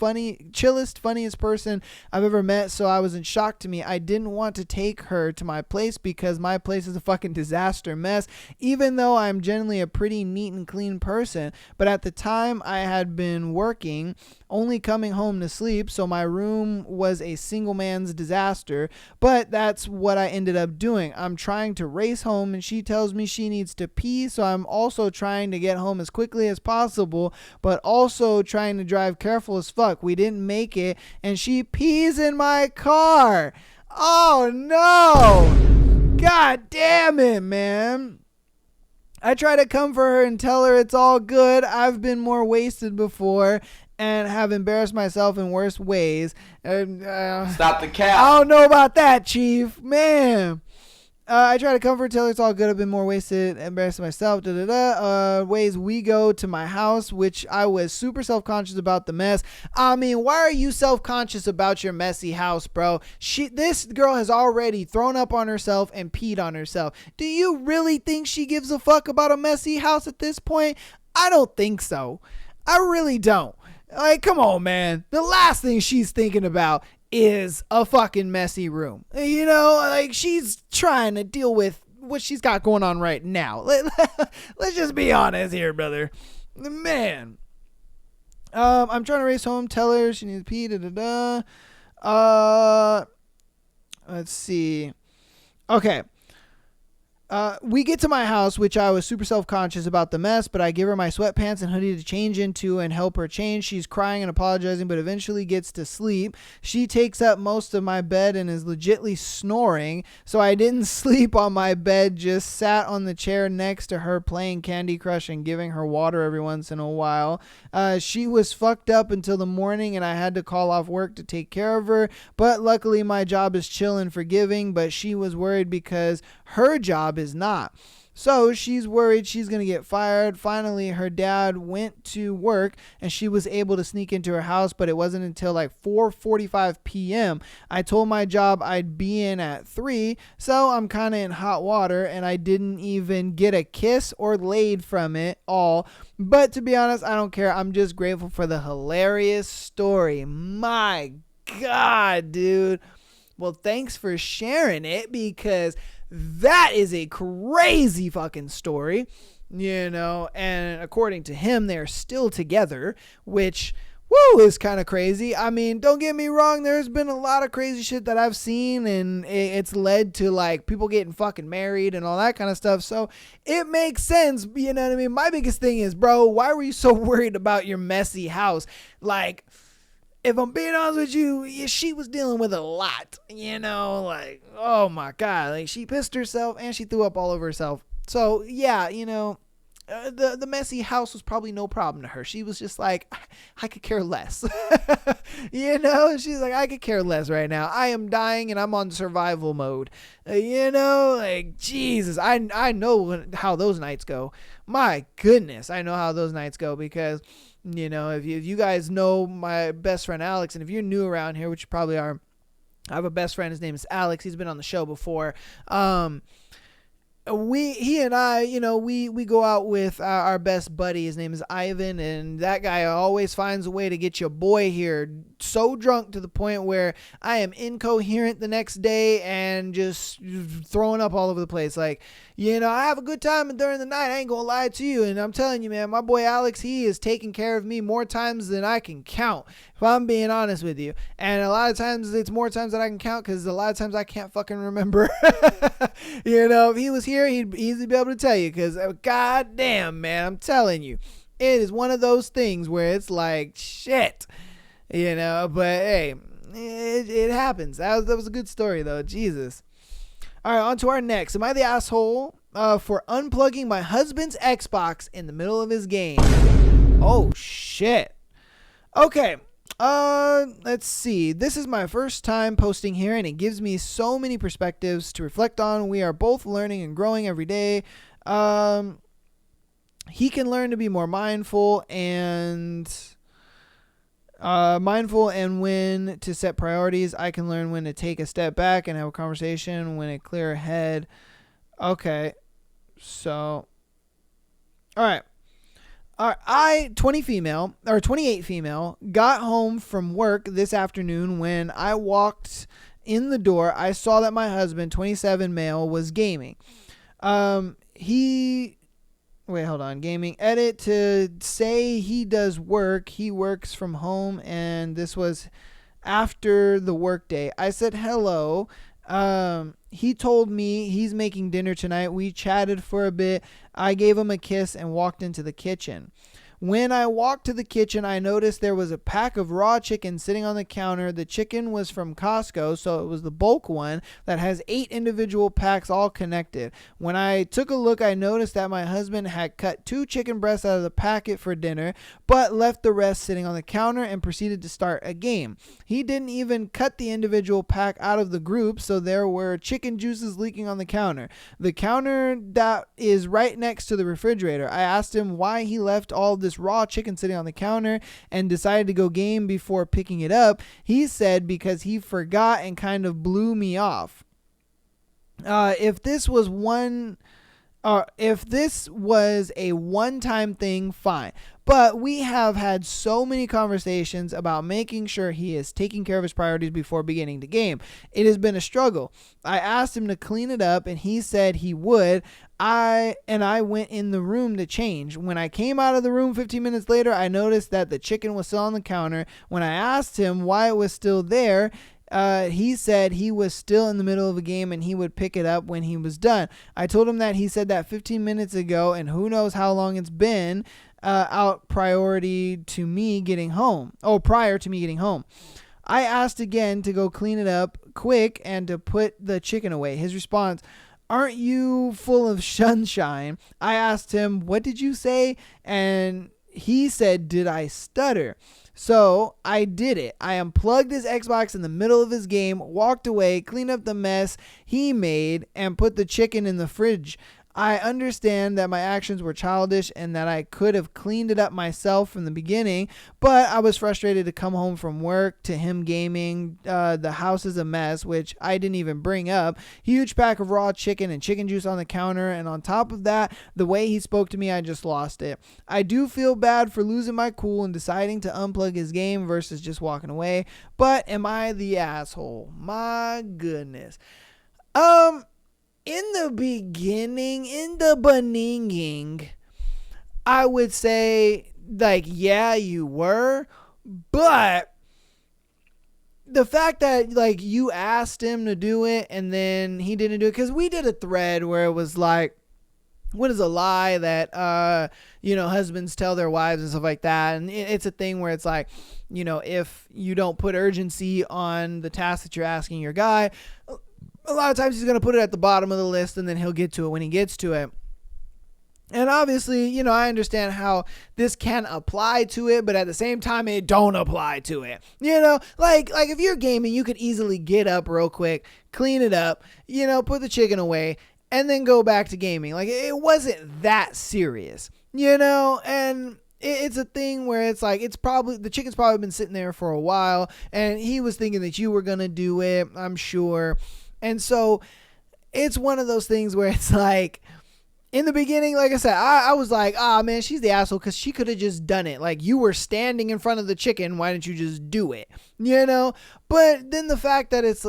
A: chillest, funniest person I've ever met, so I was in shock to me. I didn't want to take her to my place because my place is a fucking disaster mess, even though I'm generally a pretty neat and clean person. But at the time, I had been working, only coming home to sleep, so my room was a single man's disaster. But that's what I ended up doing. I'm trying to race home, and she tells me she needs to pee, so I'm also trying to get home as quickly as possible, but also trying to drive careful as fuck. We didn't make it, and she pees in my car. Oh no! God damn it, man. I try to comfort her and tell her it's all good. I've been more wasted before and have embarrassed myself in worse ways.
E: Stop the cap.
A: I don't know about that, Chief. Man. I try to comfort, tell her it's all good. I've been more wasted, embarrassed myself. Ways we go to my house, which I was super self-conscious about the mess. I mean, why are you self-conscious about your messy house, bro? This girl has already thrown up on herself and peed on herself. Do you really think she gives a fuck about a messy house at this point? I don't think so. I really don't. Like, come on, man. The last thing she's thinking about is a fucking messy room. You know, like, she's trying to deal with what she's got going on right now. Let's just be honest here, brother. Man. I'm trying to race home, tell her she needs to pee, let's see. Okay. We get to my house, which I was super self-conscious about the mess, but I give her my sweatpants and hoodie to change into and help her change. She's crying and apologizing, but eventually gets to sleep. She takes up most of my bed and is legitly snoring, so I didn't sleep on my bed, just sat on the chair next to her playing Candy Crush and giving her water every once in a while. She was fucked up until the morning, and I had to call off work to take care of her, but luckily my job is chill and forgiving, but she was worried because her job is not. So she's worried she's going to get fired. Finally, her dad went to work and she was able to sneak into her house, but it wasn't until like 4:45 p.m. I told my job I'd be in at 3, so I'm kind of in hot water, and I didn't even get a kiss or laid from it all. But to be honest, I don't care. I'm just grateful for the hilarious story. My God, dude. Well, thanks for sharing it, because that is a crazy fucking story, you know, and according to him, they're still together, which, woo, is kind of crazy. I mean, don't get me wrong, there's been a lot of crazy shit that I've seen, and it's led to, like, people getting fucking married and all that kind of stuff, so it makes sense, you know what I mean? My biggest thing is, bro, why were you so worried about your messy house? Like, if I'm being honest with you, she was dealing with a lot, you know, like, oh my God, like, she pissed herself and she threw up all over herself. So yeah, you know, the messy house was probably no problem to her. She was just like, I could care less. You know, she's like, I could care less right now. I am dying and I'm on survival mode. You know, like, Jesus, I know how those nights go. My goodness, I know how those nights go, because, you know, if you guys know my best friend Alex, and if you're new around here, which you probably are, I have a best friend. His name is Alex. He's been on the show before. He and I, you know, we go out with our best buddy. His name is Ivan, and that guy always finds a way to get your boy here so drunk to the point where I am incoherent the next day and just throwing up all over the place. Like, you know, I have a good time during the night. I ain't gonna lie to you, and I'm telling you, man, my boy Alex, he is taking care of me more times than I can count, if I'm being honest with you. And a lot of times it's more times than I can count, because a lot of times I can't fucking remember. You know, if he was here, he'd easily be able to tell you, because god damn, man, I'm telling you, it is one of those things where it's like, shit, you know. But hey, it happens. That was a good story though. Jesus. All right, on to our next. Am I the asshole for unplugging my husband's Xbox in the middle of his game? Oh shit. Okay. Let's see. This is my first time posting here, and it gives me so many perspectives to reflect on. We are both learning and growing every day. He can learn to be more mindful and when to set priorities. I can learn when to take a step back and have a conversation when a clear head. Okay. So, all right. I, 28 female, got home from work this afternoon. When I walked in the door, I saw that my husband, 27 male, was gaming. Gaming. Edit to say he does work. He works from home, and this was after the work day. I said hello. He told me he's making dinner tonight. We chatted for a bit. I gave him a kiss and walked into the kitchen. When I walked to the kitchen, I noticed there was a pack of raw chicken sitting on the counter. The chicken was from Costco, so it was the bulk one that has 8 individual packs all connected. When I took a look, I noticed that my husband had cut 2 chicken breasts out of the packet for dinner, but left the rest sitting on the counter and proceeded to start a game. He didn't even cut the individual pack out of the group, so there were chicken juices leaking on the counter. The counter that is right next to the refrigerator. I asked him why he left all this raw chicken sitting on the counter and decided to go game before picking it up. He said because he forgot and kind of blew me off. If this was a one-time thing, fine. But we have had so many conversations about making sure he is taking care of his priorities before beginning the game. It has been a struggle. I asked him to clean it up and he said he would. I went in the room to change. When I came out of the room 15 minutes later, I noticed that the chicken was still on the counter. When I asked him why it was still there, he said he was still in the middle of a game and he would pick it up when he was done. I told him that he said that 15 minutes ago and who knows how long it's been prior to me getting home. I asked again to go clean it up quick and to put the chicken away. His response, "Aren't you full of sunshine?" I asked him, "What did you say?" And he said, "Did I stutter?" So I did it. I unplugged his Xbox in the middle of his game, walked away, cleaned up the mess he made, and put the chicken in the fridge. I understand that my actions were childish and that I could have cleaned it up myself from the beginning, but I was frustrated to come home from work to him gaming. The house is a mess, which I didn't even bring up. Huge pack of raw chicken and chicken juice on the counter, and on top of that, the way he spoke to me, I just lost it. I do feel bad for losing my cool and deciding to unplug his game versus just walking away, but am I the asshole? My goodness. In the beginning, I would say, like, yeah, you were, but the fact that, like, you asked him to do it and then he didn't do it, because we did a thread where it was like, what is a lie that, husbands tell their wives and stuff like that. And it's a thing where it's like, if you don't put urgency on the task that you're asking your guy, a lot of times he's going to put it at the bottom of the list and then he'll get to it when he gets to it. And obviously, I understand how this can apply to it, but at the same time, it don't apply to it. Like if you're gaming, you could easily get up real quick, clean it up, put the chicken away, and then go back to gaming. Like, it wasn't that serious, and it's a thing where it's like, the chicken's probably been sitting there for a while, and he was thinking that you were going to do it, I'm sure. And so it's one of those things where it's like, in the beginning, like I said, I was like, man, she's the asshole because she could have just done it. Like, you were standing in front of the chicken. Why didn't you just do it? But then the fact that it's,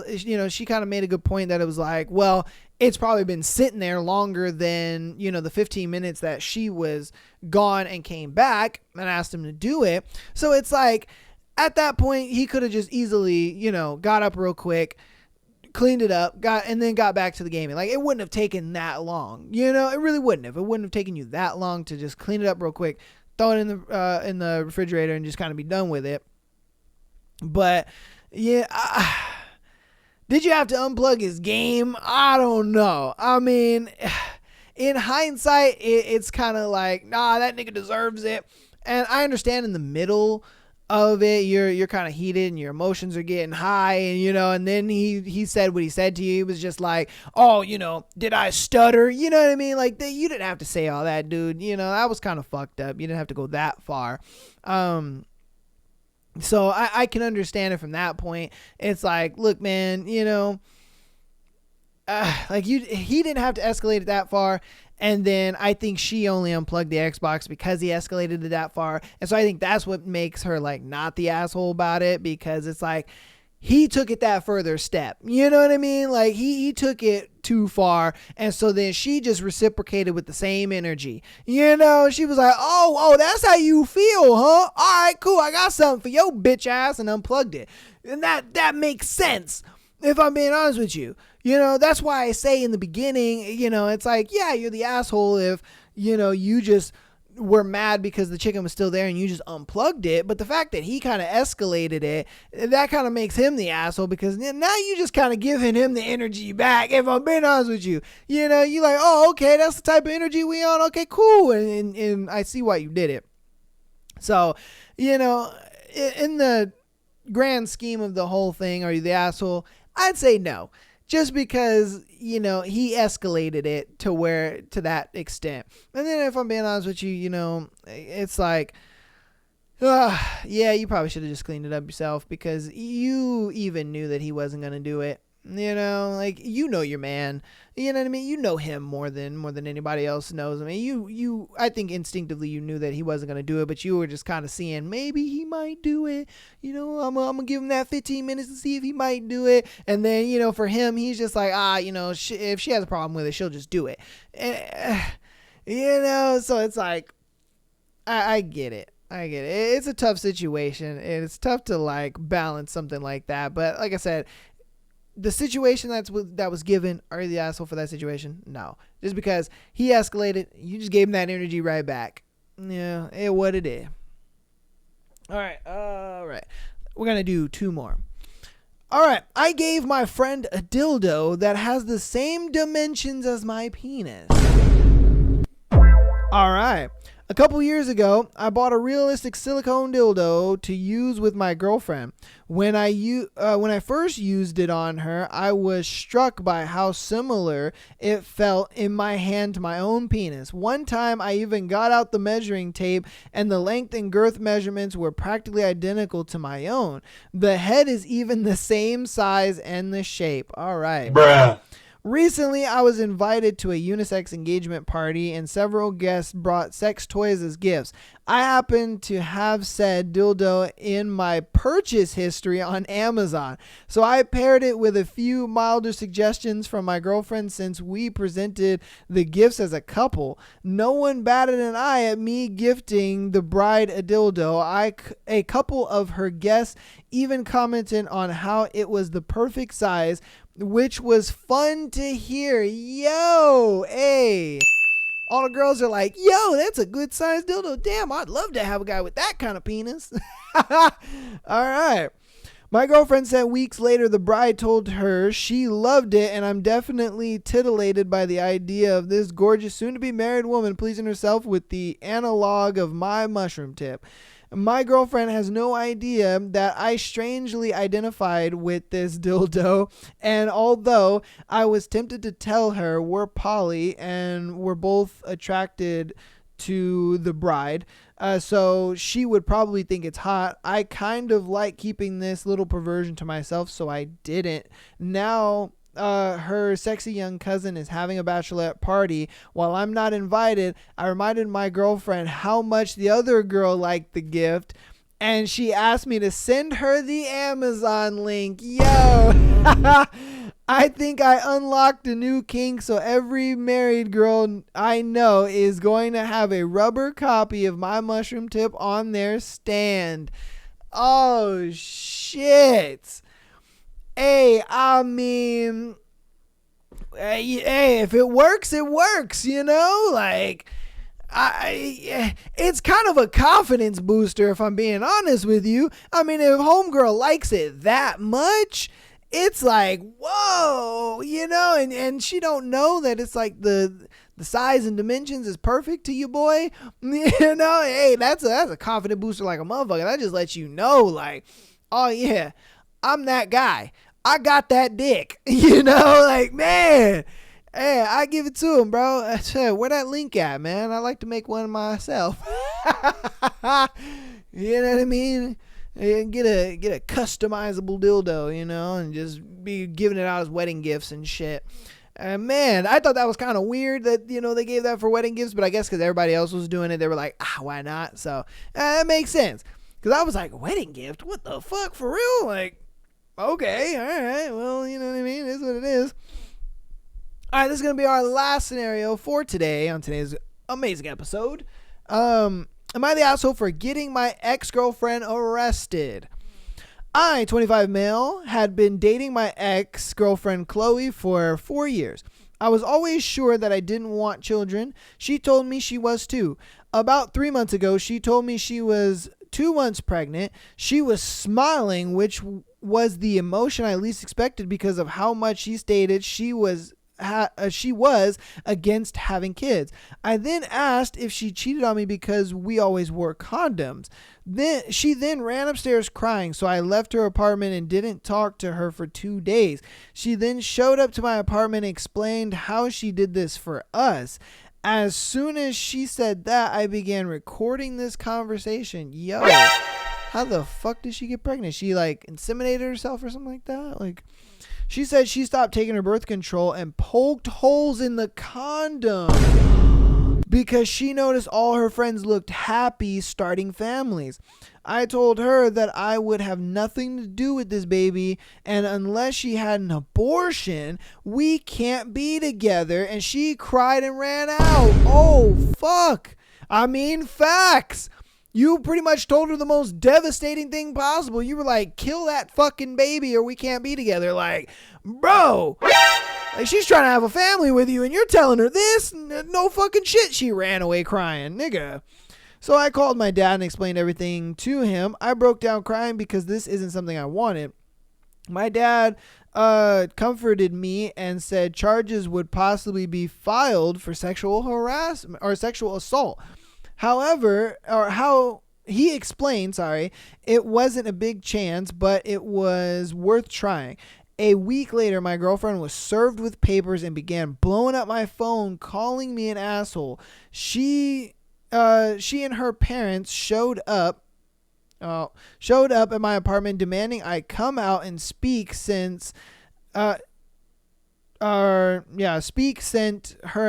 A: she kind of made a good point that it was like, well, it's probably been sitting there longer than, the 15 minutes that she was gone and came back and asked him to do it. So it's like, at that point, he could have just easily, got up real quick, cleaned it up, and then got back to the gaming. Like, it wouldn't have taken that long. It really wouldn't have. It wouldn't have taken you that long to just clean it up real quick, throw it in the refrigerator, and just kind of be done with it. But yeah, did you have to unplug his game? I don't know. I mean, in hindsight, it's kind of like, nah, that nigga deserves it. And I understand in the middle of it, you're kind of heated and your emotions are getting high, and and then he said what he said to you. He was just like, oh, did I stutter? You know what I mean? Like, you didn't have to say all that, dude. That was kind of fucked up. You didn't have to go that far. So I can understand it from that point. It's like, look, man, he didn't have to escalate it that far. And then I think she only unplugged the Xbox because he escalated it that far. And so I think that's what makes her like not the asshole about it, because it's like he took it that further step. You know what I mean? Like he took it too far. And so then she just reciprocated with the same energy. She was like, oh, that's how you feel, huh? All right, cool. I got something for your bitch ass, and unplugged it. And that makes sense, if I'm being honest with you. That's why I say in the beginning, it's like, yeah, you're the asshole if, you just were mad because the chicken was still there and you just unplugged it. But the fact that he kind of escalated it, that kind of makes him the asshole, because now you just kind of giving him the energy back, if I'm being honest with you. You're like, oh, okay, that's the type of energy we on. Okay, cool. And I see why you did it. So, in the grand scheme of the whole thing, are you the asshole? I'd say no. Just because, he escalated it to that extent. And then if I'm being honest with you, it's like, yeah, you probably should have just cleaned it up yourself, because you even knew that he wasn't going to do it. Like, your man, you know what I mean? You know him more than anybody else knows. I mean, I think instinctively you knew that he wasn't going to do it, but you were just kind of seeing maybe he might do it. I'm going to give him that 15 minutes to see if he might do it. And then, for him, he's just like, if she has a problem with it, she'll just do it. So it's like, I get it. I get it. It's a tough situation, and it's tough to like balance something like that. But like I said, the situation that was given, are you the asshole for that situation? No. Just because he escalated, you just gave him that energy right back. Yeah, it what it is. All right. We're going to do 2 more. All right. I gave my friend a dildo that has the same dimensions as my penis. All right. A couple years ago, I bought a realistic silicone dildo to use with my girlfriend. When I first used it on her, I was struck by how similar it felt in my hand to my own penis. One time, I even got out the measuring tape, and the length and girth measurements were practically identical to my own. The head is even the same size and the shape. All right.
B: Bruh.
A: Recently, I was invited to a unisex engagement party, and several guests brought sex toys as gifts. I happened to have said dildo in my purchase history on Amazon, so I paired it with a few milder suggestions from my girlfriend since we presented the gifts as a couple. No one batted an eye at me gifting the bride a dildo. A couple of her guests even commented on how it was the perfect size, which was fun to hear. Yo, hey. All the girls are like, yo, that's a good sized dildo. Damn, I'd love to have a guy with that kind of penis. All right. My girlfriend said weeks later the bride told her she loved it, and I'm definitely titillated by the idea of this gorgeous soon-to-be married woman pleasing herself with the analog of my mushroom tip. My girlfriend has no idea that I strangely identified with this dildo, and although I was tempted to tell her we're poly and we're both attracted to the bride, so she would probably think it's hot, I kind of like keeping this little perversion to myself, so I didn't. Now her sexy young cousin is having a bachelorette party. While I'm not invited, I reminded my girlfriend how much the other girl liked the gift, and she asked me to send her the Amazon link. Yo, I think I unlocked a new kink, so every married girl I know is going to have a rubber copy of my mushroom tip on their stand. Oh, shit. Hey, I mean, hey, if it works, it works, like, it's kind of a confidence booster, if I'm being honest with you. I mean, if homegirl likes it that much, it's like, whoa, and she don't know that it's like the the size and dimensions is perfect to you, boy, you know, hey, that's a confident booster like a motherfucker. That just lets you know, like, oh yeah, I'm that guy. I got that dick, you know, like, man, hey, I give it to him, bro. Where that link at, man? I like to make one myself. You know what I mean? And get a customizable dildo, you know, and just be giving it out as wedding gifts and shit. Man, I thought that was kind of weird that, you know, they gave that for wedding gifts, but I guess because everybody else was doing it, they were like, why not? So that makes sense. Because I was like, wedding gift? What the fuck, for real? Like, okay, all right, well, you know what I mean? It's what it is. All right, this is going to be our last scenario for today on today's amazing episode. Am I the asshole for getting my ex-girlfriend arrested? I, 25 male, had been dating my ex-girlfriend Chloe for 4 years. I was always sure that I didn't want children. She told me she was too. About 3 months ago, she told me she was 2 months pregnant. She was smiling, which was the emotion I least expected because of how much she stated she was against having kids. I then asked if she cheated on me because we always wore condoms. She ran upstairs crying, so I left her apartment and didn't talk to her for 2 days. She then showed up to my apartment and explained how she did this for us. As soon as she said that, I began recording this conversation. Yo, how the fuck did she get pregnant? She like inseminated herself or something like that? Like, she said she stopped taking her birth control and poked holes in the condom because she noticed all her friends looked happy starting families. I told her that I would have nothing to do with this baby, and unless she had an abortion, we can't be together, and she cried and ran out. Oh, fuck. I mean, facts. You pretty much told her the most devastating thing possible. You were like, kill that fucking baby or we can't be together. Like, bro, like she's trying to have a family with you and you're telling her this? No fucking shit. She ran away crying, nigga. So I called my dad and explained everything to him. I broke down crying because this isn't something I wanted. My dad comforted me and said charges would possibly be filed for sexual harassment or sexual assault. However, or how he explained, it wasn't a big chance, but it was worth trying. A week later, my girlfriend was served with papers and began blowing up my phone, calling me an asshole. She and her parents showed up at my apartment demanding I come out and speak sent her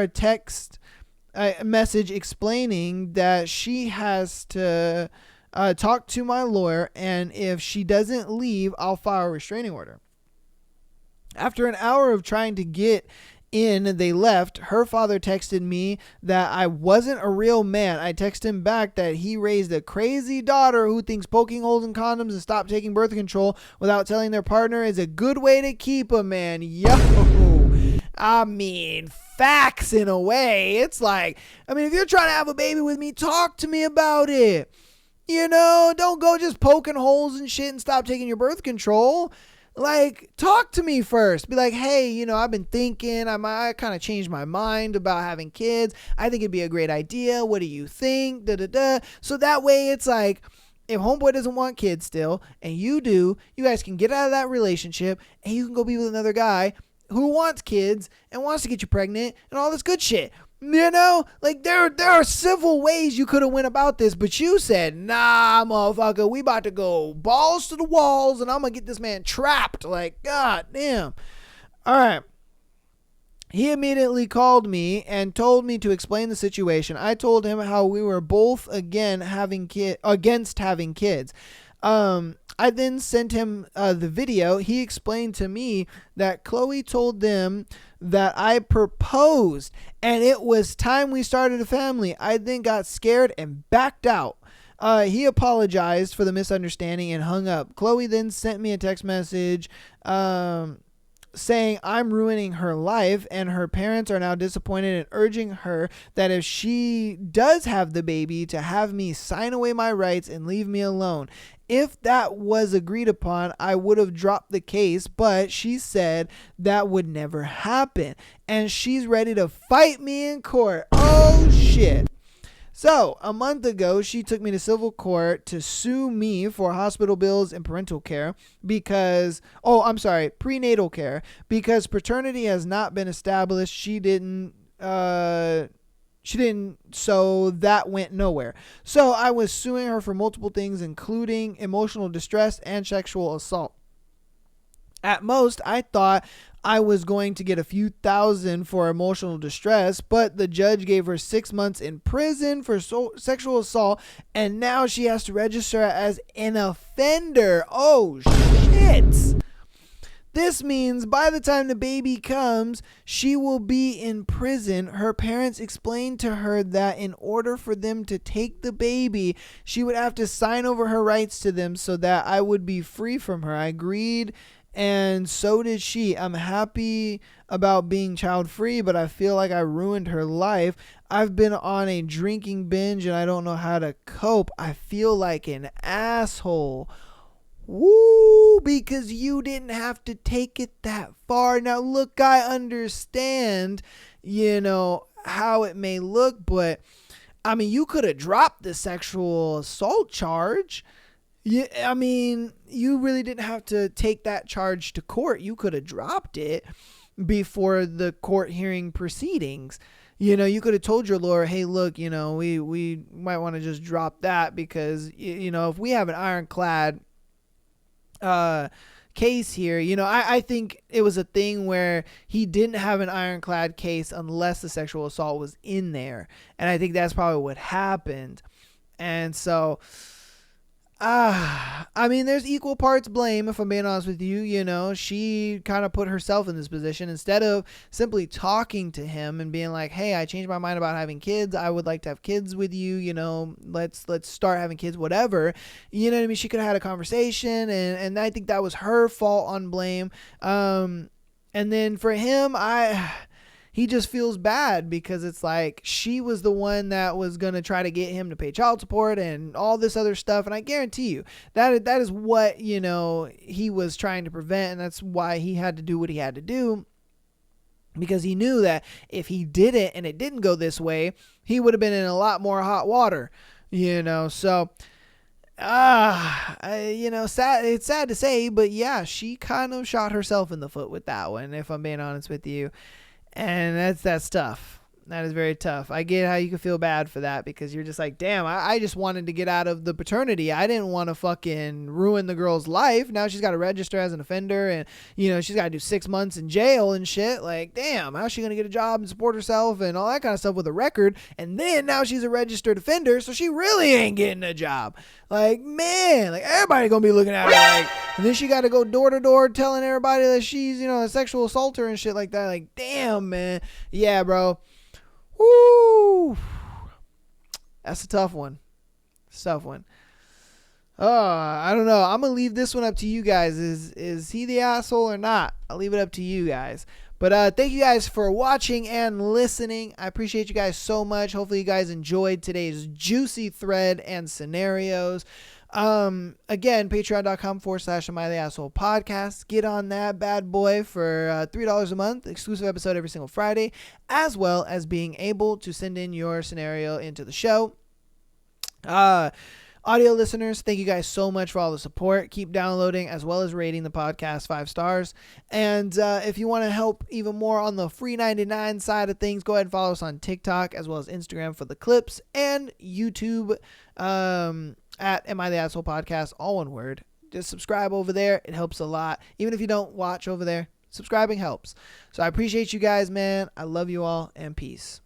A: a text message explaining that she has to talk to my lawyer, and if she doesn't leave, I'll file a restraining order. After an hour of trying to get in, they left. Her father texted me that I wasn't a real man. I texted him back that he raised a crazy daughter who thinks poking holes in condoms and stop taking birth control without telling their partner is a good way to keep a man. Yo, I mean, facts in a way. It's like, I mean, if you're trying to have a baby with me, talk to me about it. You know, don't go just poking holes and shit and stop taking your birth control. Like, talk to me first. Be like, hey, you know, I've been thinking, I kind of changed my mind about having kids. I think it'd be a great idea. What do you think? So that way it's like, if homeboy doesn't want kids still, and you do, you guys can get out of that relationship, and you can go be with another guy who wants kids and wants to get you pregnant and all this good shit. You know, like there are civil ways you could have went about this, but you said, nah, motherfucker, we about to go balls to the walls and I'm going to get this man trapped. Like, god damn. All right. He immediately called me and told me to explain the situation. I told him how we were both against having kids. I then sent him the video. He explained to me that Chloe told them that I proposed and it was time we started a family. I then got scared and backed out. He apologized for the misunderstanding and hung up. Chloe then sent me a text message saying I'm ruining her life, and her parents are now disappointed and urging her that if she does have the baby, to have me sign away my rights and leave me alone. If that was agreed upon, I would have dropped the case, but she said that would never happen, and she's ready to fight me in court. Oh shit. So, a month ago, she took me to civil court to sue me for hospital bills and parental care prenatal care, because paternity has not been established. She didn't, so that went nowhere. So, I was suing her for multiple things, including emotional distress and sexual assault. At most, I thought I was going to get a few thousand for emotional distress, but the judge gave her 6 months in prison for sexual assault, and now she has to register as an offender. Oh, shit. This means by the time the baby comes, she will be in prison. Her parents explained to her that in order for them to take the baby, she would have to sign over her rights to them so that I would be free from her. I agreed, and so did she. I'm happy about being child free, but I feel like I ruined her life. I've been on a drinking binge and I don't know how to cope. I feel like an asshole. Woo, because you didn't have to take it that far. Now, look, I understand, how it may look, but I mean, you could have dropped the sexual assault charge. Yeah, I mean, you really didn't have to take that charge to court. You could have dropped it before the court hearing proceedings. You could have told your lawyer, hey, look, we might want to just drop that because, if we have an ironclad case here, I think it was a thing where he didn't have an ironclad case unless the sexual assault was in there. And I think that's probably what happened. And so... I mean, there's equal parts blame, if I'm being honest with you. She kind of put herself in this position instead of simply talking to him and being like, hey, I changed my mind about having kids. I would like to have kids with you. Let's start having kids, whatever. You know what I mean? She could have had a conversation, and I think that was her fault on blame. And then for him, he just feels bad because it's like she was the one that was going to try to get him to pay child support and all this other stuff. And I guarantee you that is what, he was trying to prevent. And that's why he had to do what he had to do, because he knew that if he did it and it didn't go this way, he would have been in a lot more hot water, so. Sad. It's sad to say, but yeah, she kind of shot herself in the foot with that one, if I'm being honest with you. And that's tough. That is very tough. I get how you can feel bad for that because you're just like, damn, I just wanted to get out of the paternity. I didn't want to fucking ruin the girl's life. Now she's got to register as an offender and, she's got to do 6 months in jail and shit. Like, damn, how's she going to get a job and support herself and all that kind of stuff with a record? And then now she's a registered offender, so she really ain't getting a job. Like, man, like everybody going to be looking at her like, and then she got to go door to door telling everybody that she's, a sexual assaulter and shit like that. Like, damn, man. Yeah, bro. Woo! That's a tough one. It's a tough one. I don't know. I'm going to leave this one up to you guys. Is he the asshole or not? I'll leave it up to you guys. But thank you guys for watching and listening. I appreciate you guys so much. Hopefully you guys enjoyed today's juicy thread and scenarios. Again, patreon.com/Am I the Asshole podcast. Get on that bad boy for $3 a month, exclusive episode every single Friday, as well as being able to send in your scenario into the show. Audio listeners, thank you guys so much for all the support. Keep downloading as well as rating the podcast 5 stars. And if you want to help even more on the free 99 side of things, go ahead and follow us on TikTok as well as Instagram for the clips, and YouTube at Am I the Asshole podcast, all one word. Just subscribe over there. It helps a lot. Even if you don't watch over there, subscribing helps. So I appreciate you guys, man. I love you all, and peace.